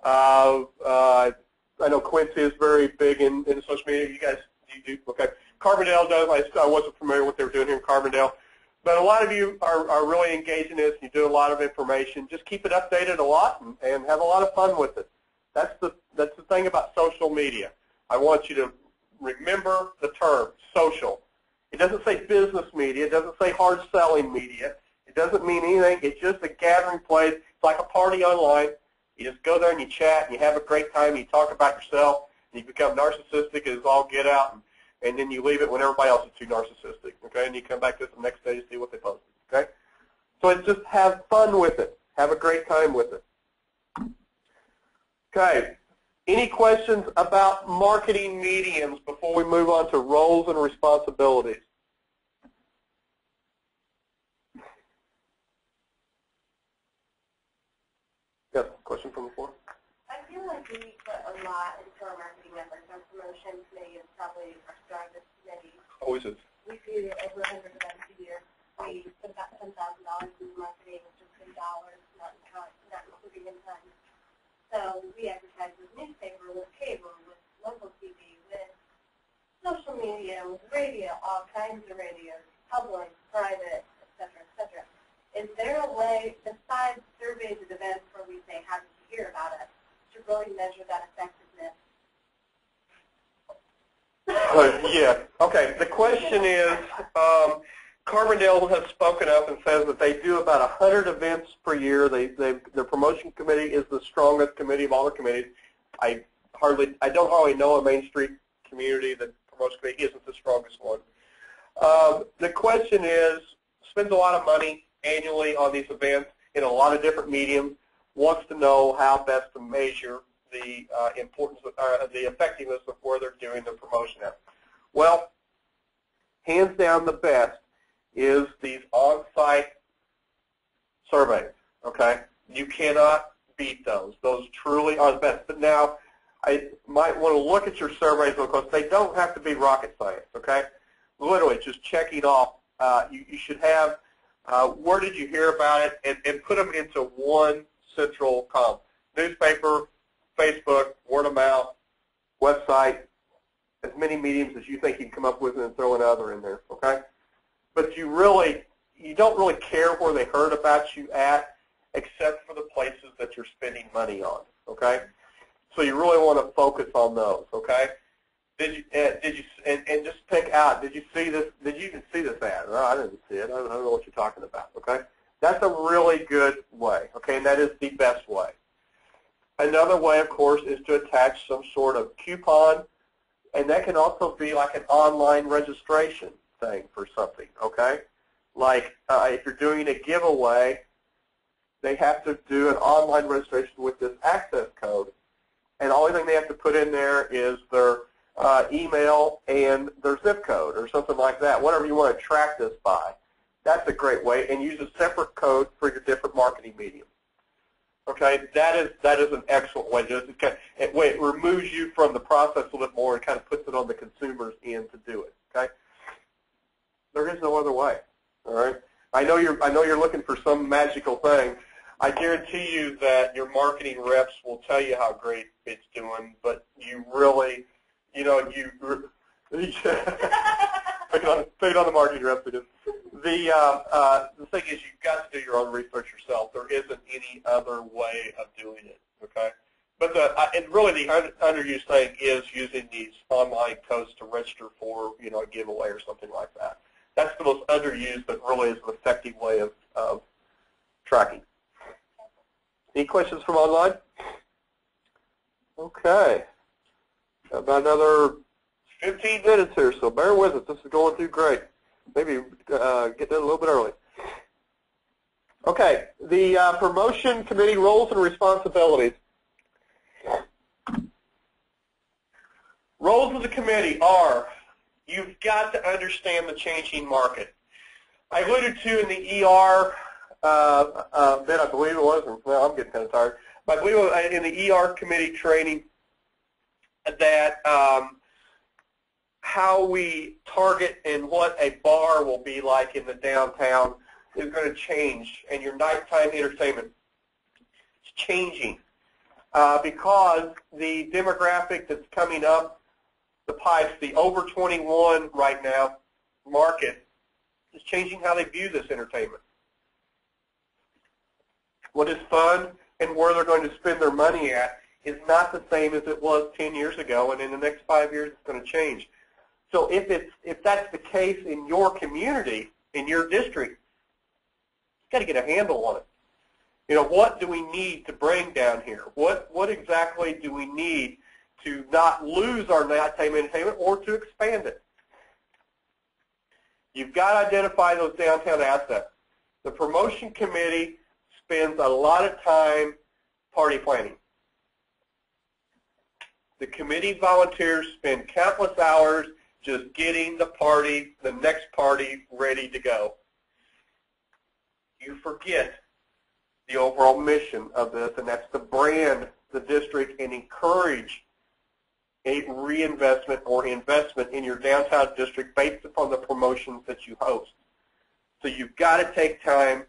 I know Quincy is very big in social media. You do, okay. Carbondale does. I wasn't familiar with what they were doing here in Carbondale. But a lot of you are really engaged in this, and you do a lot of information. Just keep it updated a lot and have a lot of fun with it. That's the thing about social media. I want you to remember the term, social. It doesn't say business media. It doesn't say hard selling media. It doesn't mean anything. It's just a gathering place. It's like a party online. You just go there and you chat and you have a great time. And you talk about yourself. And you become narcissistic as all get out. And then you leave it when everybody else is too narcissistic. Okay? And you come back to it the next day to see what they posted. Okay? So it's just have fun with it. Have a great time with it. Okay. Any questions about marketing mediums before we move on to roles and responsibilities? Yes, question from the floor. I feel like we put a lot into our marketing efforts. Our promotion committee is probably our strongest committee. Always is. We do over 100 events a year. We spend about $10,000 in marketing, just in dollars, not including in time. So we advertise with newspaper, with cable, with local TV, with social media, with radio, all kinds of radios, public, private, et cetera, et cetera. Is there a way, besides surveys and events where we say, how did you hear about us, to really measure that effectiveness? Yeah. Okay. The question is, Carbondale has spoken up and says that they do about 100 events per year. Their promotion committee is the strongest committee of all the committees. I don't hardly know a Main Street community that promotion committee isn't the strongest one. The question is, spends a lot of money annually on these events in a lot of different mediums, wants to know how best to measure the importance of the effectiveness of where they're doing their promotion at. Well, hands down the best is these on-site surveys, okay? You cannot beat those. Those truly are the best. But now, I might want to look at your surveys because they don't have to be rocket science, okay? Literally, just checking off. You should have where did you hear about it, and put them into one central column. Newspaper, Facebook, word of mouth, website, as many mediums as you think you can come up with, and throw another in there, okay? But you don't really care where they heard about you at, except for the places that you're spending money on, okay? So you really want to focus on those, okay? Did you and just pick out, did you see this, did you even see this ad? No, I didn't see it. I don't know what you're talking about, okay? That's a really good way, okay, and that is the best way. Another way, of course, is to attach some sort of coupon, and that can also be like an online registration thing for something, okay? Like if you're doing a giveaway, they have to do an online registration with this access code, and the only thing they have to put in there is their email and their zip code or something like that, whatever you want to track this by. That's a great way, and use a separate code for your different marketing mediums. Okay, that is an excellent way to do it. It removes you from the process a little bit more and kind of puts it on the consumer's end to do it. Okay, there is no other way. All right, I know you're looking for some magical thing. I guarantee you that your marketing reps will tell you how great it's doing, but you really, you know, pick it on the marketing reps again. The thing is, you've got to do your own research yourself. There isn't any other way of doing it. Okay, but and really the underused thing is using these online codes to register for, you know, a giveaway or something like that. That's the most underused, but really is an effective way of tracking. Any questions from online? Okay, about another 15 minutes here, so bear with us. This is going through great. Maybe get there a little bit early. Okay, the promotion committee roles and responsibilities. Roles of the committee are, you've got to understand the changing market. I alluded to in the ER bit, I believe it was, or, well, I'm getting kind of tired, but I believe it was in the ER committee training that how we target and what a bar will be like in the downtown is going to change, and your nighttime entertainment is changing because the demographic that's coming up the pipes, the over 21 right now market, is changing how they view this entertainment. What is fun and where they're going to spend their money at is not the same as it was 10 years ago, and in the next 5 years it's going to change. So if that's the case in your community, in your district, you've got to get a handle on it. You know, what do we need to bring down here? What exactly do we need to not lose our nighttime entertainment or to expand it? You've got to identify those downtown assets. The promotion committee spends a lot of time party planning. The committee volunteers spend countless hours just getting the next party ready to go. You forget the overall mission of this, and that's to brand the district and encourage a reinvestment or investment in your downtown district based upon the promotions that you host. So you've got to take time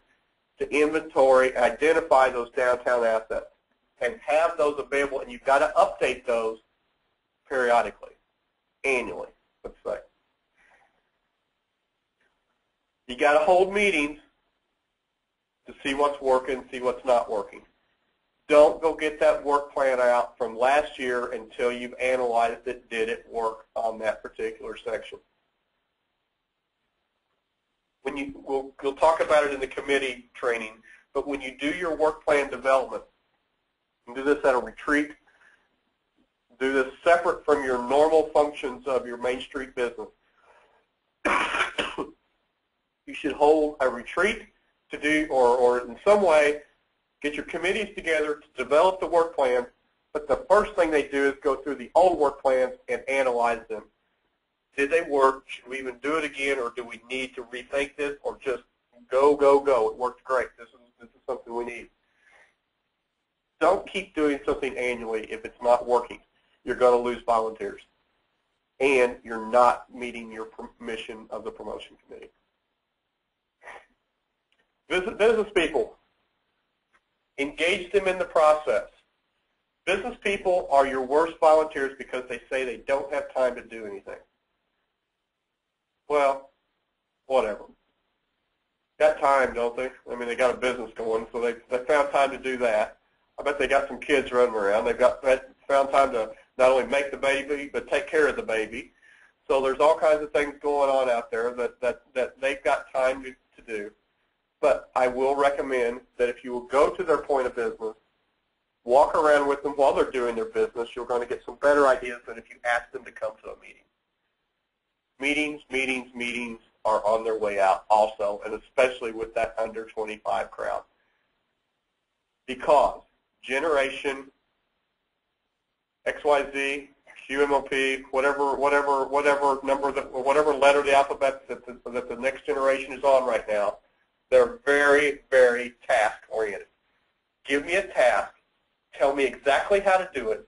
to inventory, identify those downtown assets, and have those available, and you've got to update those periodically, annually, let's say. You got to hold meetings to see what's working, see what's not working. Don't go get that work plan out from last year until you've analyzed it. Did it work on that particular section? When we'll talk about it in the committee training, but when you do your work plan development, you do this at a retreat, do this separate from your normal functions of your Main Street business. You should hold a retreat to do, or in some way, get your committees together to develop the work plan, but the first thing they do is go through the old work plans and analyze them. Did they work? Should we even do it again, or do we need to rethink this, or just go, go, go? It worked great. This is something we need. Don't keep doing something annually if it's not working. You're going to lose volunteers, and you're not meeting your mission of the promotion committee. Business people. Engage them in the process. Business people are your worst volunteers because they say they don't have time to do anything. Well, whatever. Got time, don't they? I mean, they got a business going, so they found time to do that. I bet they got some kids running around. They've found time to not only make the baby, but take care of the baby. So there's all kinds of things going on out there that they've got time to do. But I will recommend that if you will go to their point of business, walk around with them while they're doing their business, you're going to get some better ideas than if you ask them to come to a meeting. Meetings are on their way out also, and especially with that under 25 crowd. Because generation XYZ, QMOP, whatever number, whatever letter of the alphabet that the next generation is on right now, they're very, very task-oriented. Give me a task, tell me exactly how to do it,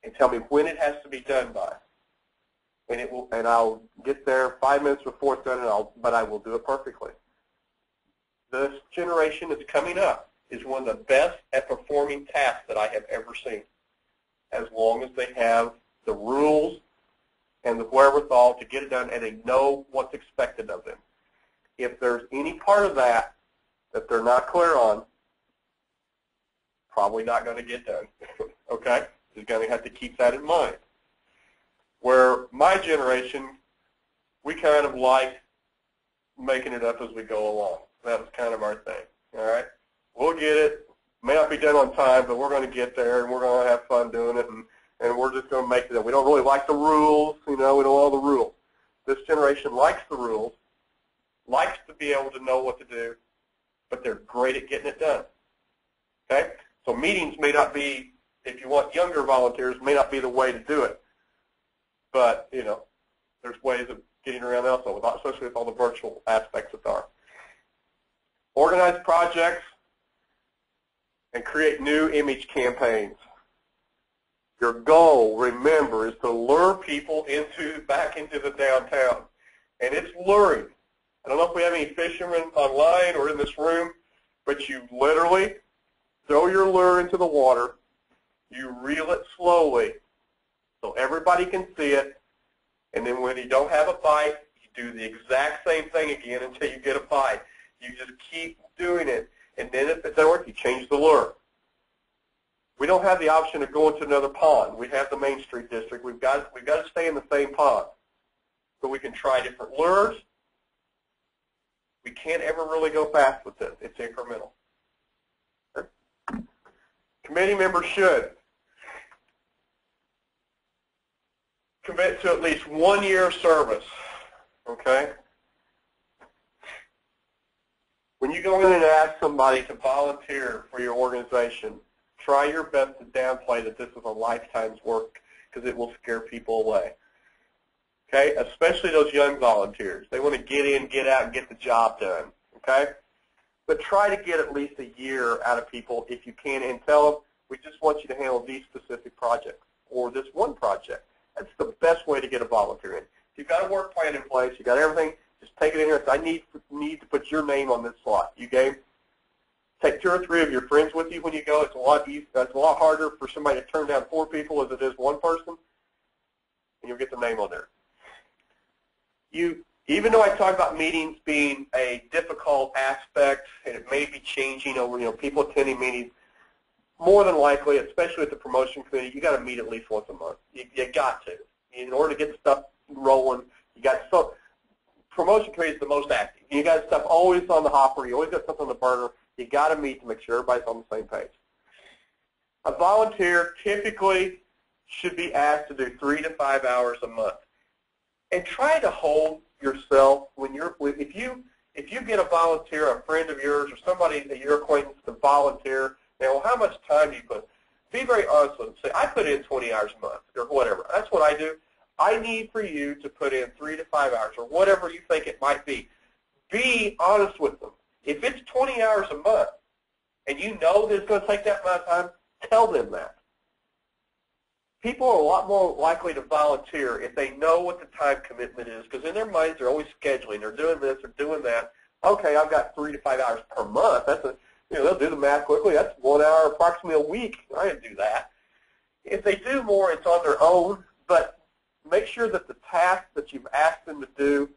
and tell me when it has to be done by. And I'll get there 5 minutes before it's done, but I will do it perfectly. This generation that's coming up is one of the best at performing tasks that I have ever seen, as long as they have the rules and the wherewithal to get it done, and they know what's expected of them. If there's any part of that they're not clear on, probably not going to get done. Okay? You're going to have to keep that in mind. Where my generation, we kind of like making it up as we go along. That was kind of our thing. All right? We'll get it. May not be done on time, but we're going to get there, and we're going to have fun doing it, and we're just going to make it up. We don't really like the rules. You know, we don't know all the rules. This generation likes the rules, likes to be able to know what to do, but they're great at getting it done. Okay? So meetings may not be, if you want younger volunteers, may not be the way to do it. But, you know, there's ways of getting around that also, especially with all the virtual aspects that there are. Organize projects and create new image campaigns. Your goal, remember, is to lure people back into the downtown. And it's luring. I don't know if we have any fishermen online or in this room, but you literally throw your lure into the water, you reel it slowly so everybody can see it, and then when you don't have a bite, you do the exact same thing again until you get a bite. You just keep doing it, and then if it doesn't work, you change the lure. We don't have the option of going to another pond. We have the Main Street District. We've got to stay in the same pond. So we can try different lures. We can't ever really go fast with this. It's incremental. Okay. Committee members should commit to at least 1 year of service. Okay? When you go in and ask somebody to volunteer for your organization, try your best to downplay that this is a lifetime's work, because it will scare people away. Okay? Especially those young volunteers. They want to get in, get out, and get the job done. Okay? but try to get at least a year out of people if you can, and tell them, we just want you to handle these specific projects or this one project. That's the best way to get a volunteer in. If you've got a work plan in place, you got everything, just take it in here. I need to put your name on this slot. You game? Take 2 or 3 of your friends with you when you go. It's a lot easier. It's a lot harder for somebody to turn down 4 people as it is 1 person, and you'll get the name on there. Even though I talk about meetings being a difficult aspect, and it may be changing over, people attending meetings, more than likely, especially with the promotion committee, you got to meet at least once a month. You got to. In order to get stuff rolling, you got so. Promotion committee is the most active. You got stuff always on the hopper. You always got something on the burner. You got to meet to make sure everybody's on the same page. A volunteer typically should be asked to do 3 to 5 hours a month, and try to hold yourself when if you get a volunteer, a friend of yours, or somebody that you're acquaintance to volunteer. Now, well, how much time do you put? Be very honest with them. Say, I put in 20 hours a month or whatever. That's what I do. I need for you to put in 3 to 5 hours or whatever you think it might be. Be honest with them. If it's 20 hours a month and you know that it's going to take that amount of time, tell them that. People are a lot more likely to volunteer if they know what the time commitment is, because in their minds they're always scheduling. They're doing this, they're doing that. Okay, I've got 3 to 5 hours per month. That's they'll do the math quickly. That's 1 hour approximately a week. I can do that. If they do more, it's on their own, but make sure that the task that you've asked them to do,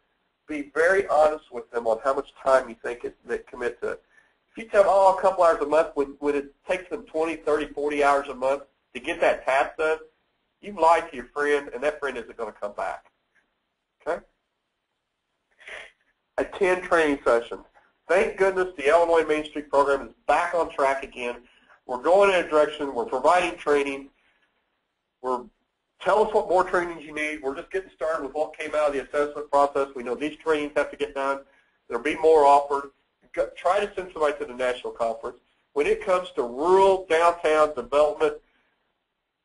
be very honest with them on how much time you think they commit to it. If you tell them, a couple hours a month, when it takes them 20, 30, 40 hours a month to get that task done, you've lied to your friend, and that friend isn't going to come back. Okay? Attend training sessions. Thank goodness the Illinois Main Street program is back on track again. We're going in a direction. We're providing training. Tell us what more trainings you need. We're just getting started with what came out of the assessment process. We know these trainings have to get done. There'll be more offered. Try to send somebody to the national conference. When it comes to rural downtown development,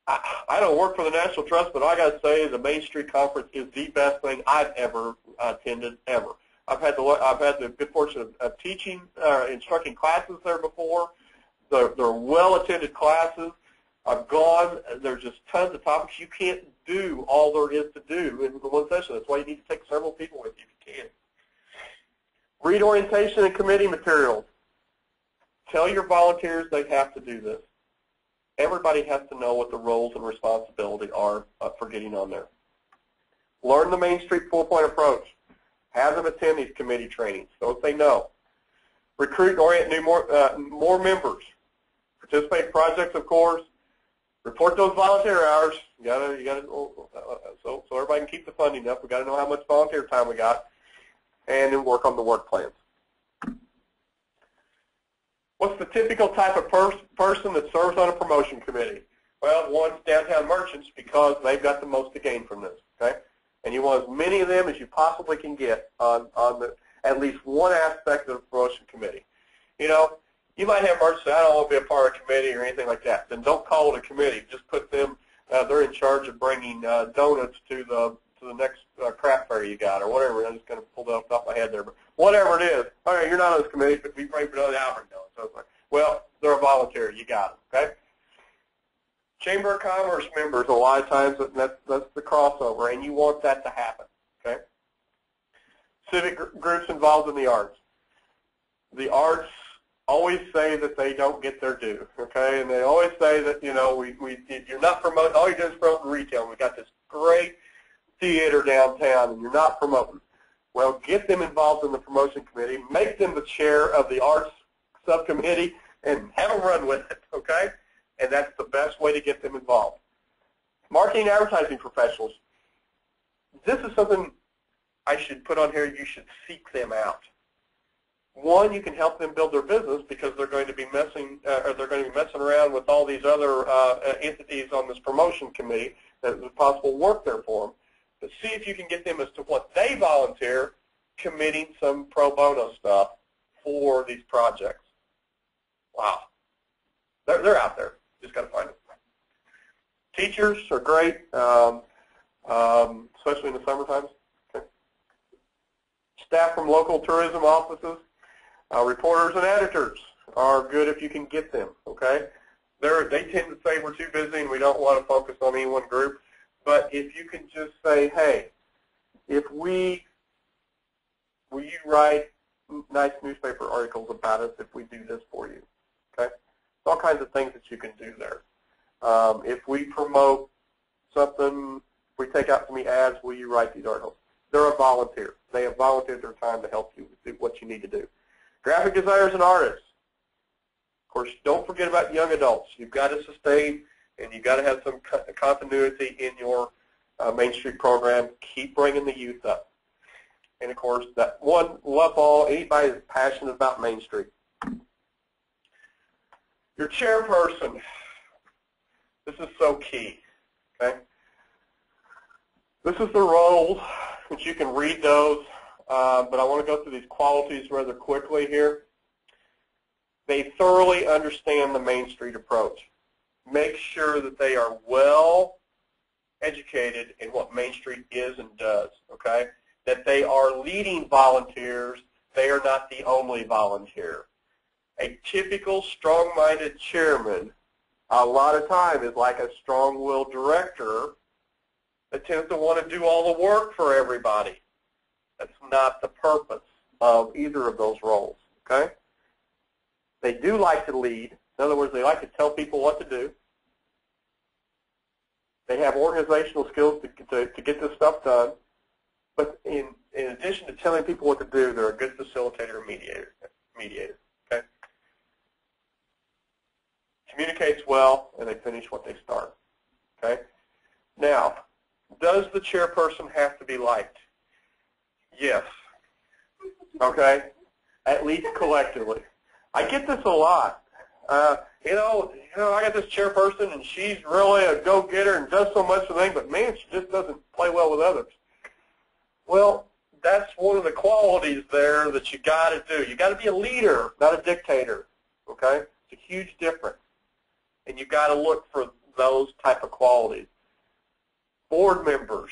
I don't work for the National Trust, but I got to say the Main Street Conference is the best thing I've ever attended, ever. I've had the good fortune of teaching, instructing classes there before. They're well-attended classes. I've gone. There's just tons of topics. You can't do all there is to do in the one session. That's why you need to take several people with you if you can. Read orientation and committee materials. Tell your volunteers they have to do this. Everybody has to know what the roles and responsibility are for getting on there. Learn the Main Street 4-point approach. Have them attend these committee trainings so that they know. Recruit and orient more members. Participate in projects, of course. Report those volunteer hours. So everybody can keep the funding up. We got to know how much volunteer time we got, and then work on the work plans. What's the typical type of person that serves on a promotion committee? Well, one's downtown merchants because they've got the most to gain from this. Okay, and you want as many of them as you possibly can get on at least one aspect of the promotion committee. You might have merchants say, I don't want to be a part of a committee or anything like that. Then don't call it a committee. Just put them, they're in charge of bringing donuts to the next craft fair you got or whatever. I'm just going to pull that off the top of my head there. But whatever it is, all right, you're not on this committee, but we pray for the Albert donuts. So it's like, well, they're a volunteer. You got them, okay? Chamber of Commerce members, a lot of times, that's the crossover, and you want that to happen, okay? Civic groups involved in the arts. The arts always say that they don't get their due, okay? And they always say that, you're not promoting, all you're doing is promoting retail. And we've got this great theater downtown, and you're not promoting. Well, get them involved in the promotion committee, make them the chair of the arts subcommittee, and have them run with it, okay? And that's the best way to get them involved. Marketing and advertising professionals. This is something I should put on here. You should seek them out. One, you can help them build their business because they're going to be messing around with all these other entities on this promotion committee that is possible work there for them. But see if you can get them as to what they volunteer, committing some pro bono stuff for these projects. Wow, they're out there. Just got to find them. Teachers are great, especially in the summer times. Okay. Staff from local tourism offices. Reporters and editors are good if you can get them, okay? They tend to say we're too busy and we don't want to focus on any one group. But if you can just say, hey, will you write nice newspaper articles about us if we do this for you, okay? All kinds of things that you can do there. If we promote something, if we take out some ads, will you write these articles? They're a volunteer. They have volunteered their time to help you do what you need to do. Graphic designers and artists. Of course, don't forget about young adults. You've got to sustain and you've got to have some continuity in your Main Street program. Keep bringing the youth up. And, of course, that one, love all, anybody that's passionate about Main Street. Your chairperson. This is so key, okay? This is the role, which you can read those, but I want to go through these qualities rather quickly here. They thoroughly understand the Main Street approach. Make sure that they are well educated in what Main Street is and does, okay? That they are leading volunteers. They are not the only volunteer. A typical strong-minded chairman a lot of time is like a strong-willed director that tends to want to do all the work for everybody. That's not the purpose of either of those roles, okay? They do like to lead. In other words, they like to tell people what to do. They have organizational skills to get this stuff done. But in addition to telling people what to do, they're a good facilitator and mediator, okay? Communicates well, and they finish what they start, okay? Now, does the chairperson have to be liked? Yes, okay? At least collectively. I get this a lot. You know, I got this chairperson, and she's really a go-getter and does so much of the thing, but man, she just doesn't play well with others. Well, that's one of the qualities there that you got to do. You got to be a leader, not a dictator. Okay, it's a huge difference, and you got to look for those type of qualities. Board members,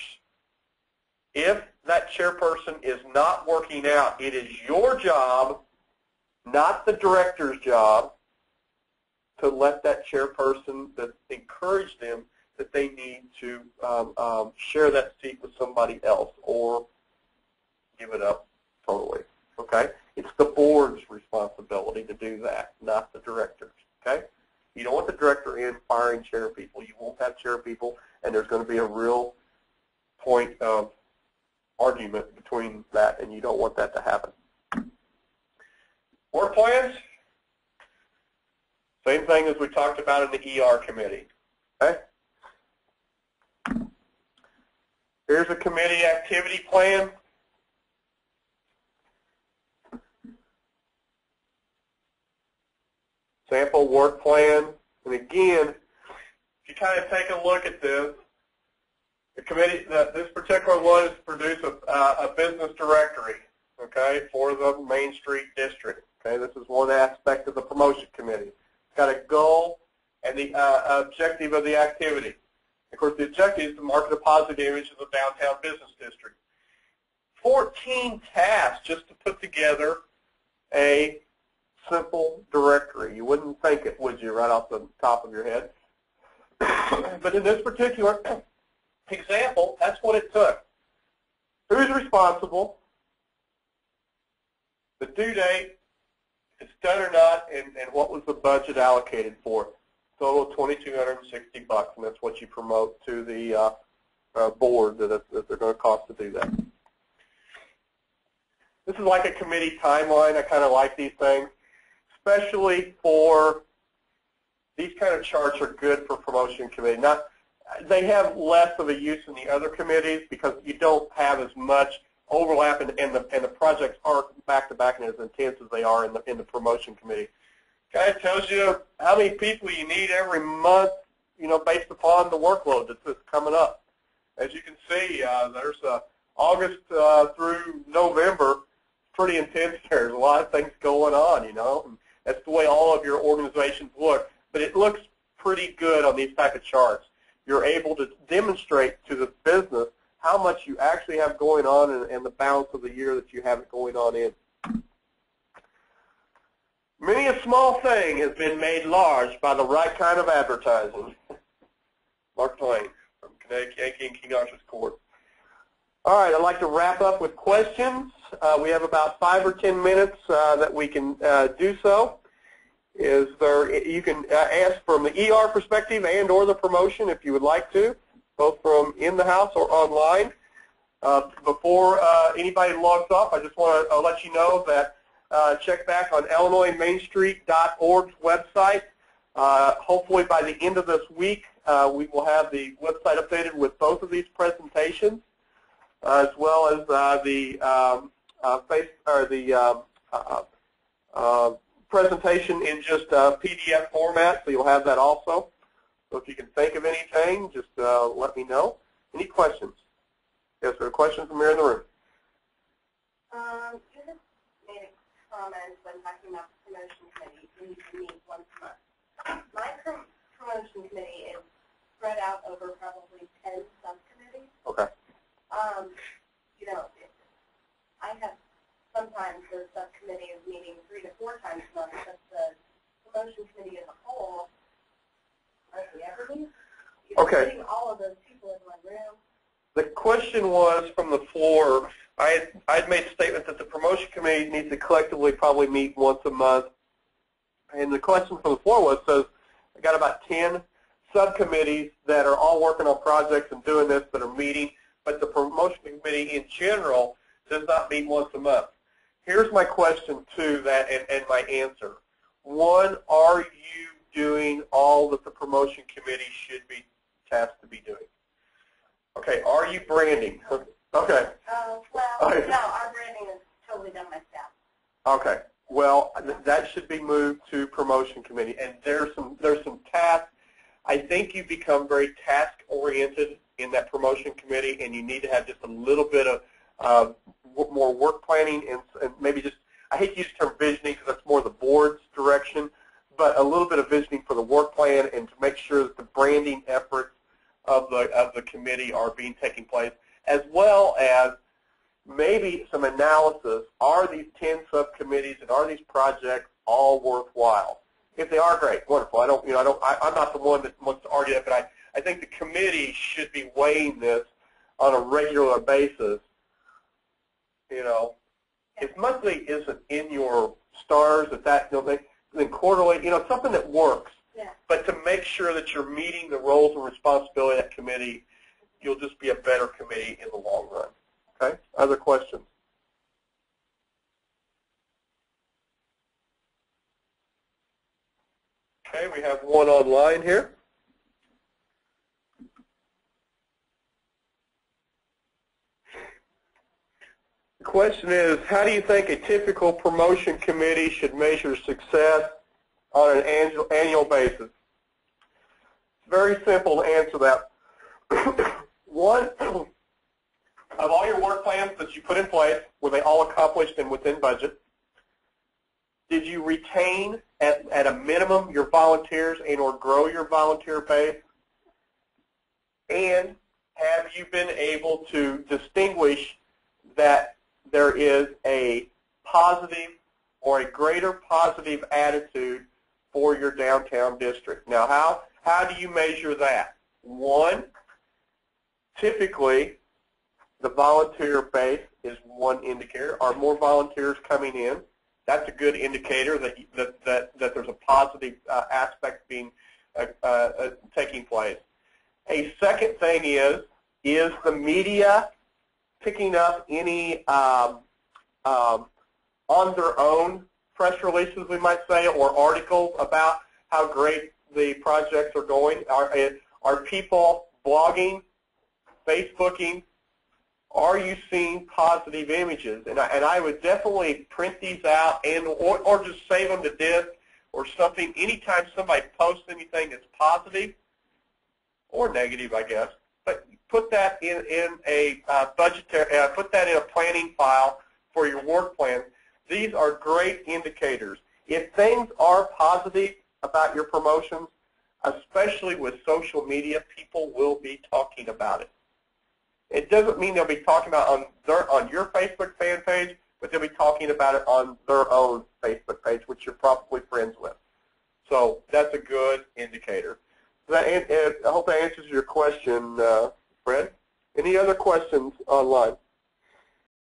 if that chairperson is not working out, it is your job, not the director's job, to let that chairperson, that encourage them that they need to share that seat with somebody else or give it up totally, okay? It's the board's responsibility to do that, not the director's, okay? You don't want the director in firing chair people. You won't have chair people, and there's going to be a real point of argument between that, and you don't want that to happen. Work plans? Same thing as we talked about in the ER committee, okay? Here's a committee activity plan. Sample work plan. And again, if you kind of take a look at this, the committee, this particular one is to produce a business directory, okay, for the Main Street district. Okay, this is one aspect of the promotion committee. It's got a goal and the objective of the activity. Of course, the objective is to market a positive image of the downtown business district. 14 tasks just to put together a simple directory. You wouldn't think it, would you, right off the top of your head? But in this particular example, that's what it took. Who's responsible? The due date, if it's done or not, and what was the budget allocated for? Total of $2,260, and that's what you promote to the board that they're going to cost to do that. This is like a committee timeline. I kind of like these things, especially for these kind of charts are good for promotion committee. They have less of a use in the other committees because you don't have as much overlap, and the projects aren't back to back and as intense as they are in the promotion committee. Kind of tells you how many people you need every month, you know, based upon the workload that's coming up. As you can see, there's August through November, pretty intense. There's a lot of things going on, you know. And that's the way all of your organizations look. But it looks pretty good on these type of charts. You're able to demonstrate to the business how much you actually have going on and the balance of the year that you have it going on in. Many a small thing has been made large by the right kind of advertising. Mark Twain from Connecticut and King Arthur's Court. All right, I'd like to wrap up with questions. We have about 5 or 10 minutes that we can do so. You can ask from the ER perspective and or the promotion if you would like to, both from in the house or online. Before anybody logs off, I just want to let you know that check back on IllinoisMainStreet.org's website. Hopefully by the end of this week, we will have the website updated with both of these presentations, as well as the presentation in just PDF format, so you'll have that also. So if you can think of anything, just let me know. Any questions? Yes, there are questions from here in the room. You just made a comment when talking about the promotion committee. We need to meet once a month. My promotion committee is spread out over probably 10 subcommittees. Okay. You know, I have sometimes the subcommittee is meeting 3 to 4 times a month, but the promotion committee as a whole, hardly ever meets. Okay. Putting all of those people in one room. The question was from the floor. I had made a statement that the promotion committee needs to collectively probably meet once a month. And the question from the floor was, so I got about 10 subcommittees that are all working on projects and doing this that are meeting, but the promotion committee in general does not meet once a month. Here's my question to that and my answer. One, are you doing all that the promotion committee should be tasked to be doing? Okay, are you branding? Okay. Well, no, our branding is totally done by staff. Okay. Well, that should be moved to promotion committee, and there's some tasks. I think you become very task-oriented in that promotion committee, and you need to have just a little bit of more work planning and maybe just, I hate to use the term visioning because that's more the board's direction, but a little bit of visioning for the work plan and to make sure that the branding efforts of the committee are being taking place, as well as maybe some analysis. Are these 10 subcommittees and are these projects all worthwhile? If they are, great, wonderful. I'm not the one that wants to argue that, but I think the committee should be weighing this on a regular basis. You know, if monthly isn't in your stars, then quarterly, something that works. Yeah. But to make sure that you're meeting the roles and responsibility of that committee, you'll just be a better committee in the long run. Okay? Other questions? Okay, we have one online here. The question is, how do you think a typical promotion committee should measure success on an annual basis? It's very simple to answer that. One, of all your work plans that you put in place, were they all accomplished and within budget? Did you retain at a minimum your volunteers and or grow your volunteer base? And have you been able to distinguish that there is a positive or a greater positive attitude for your downtown district? Now, how do you measure that? One, typically, the volunteer base is one indicator. Are more volunteers coming in? That's a good indicator that there's a positive aspect being taking place. A second thing is the media picking up any on their own press releases, we might say, or articles about how great the projects are going? Are people blogging, Facebooking? Are you seeing positive images? And I would definitely print these out or just save them to disk or something. Anytime somebody posts anything that's positive or negative, I guess, but put that in a budgetary, put that in a planning file for your work plan. These are great indicators. If things are positive about your promotions, especially with social media, people will be talking about it. It doesn't mean they'll be talking about on your Facebook fan page, but they'll be talking about it on their own Facebook page, which you're probably friends with. So that's a good indicator. I hope that answers your question, Fred. Any other questions online?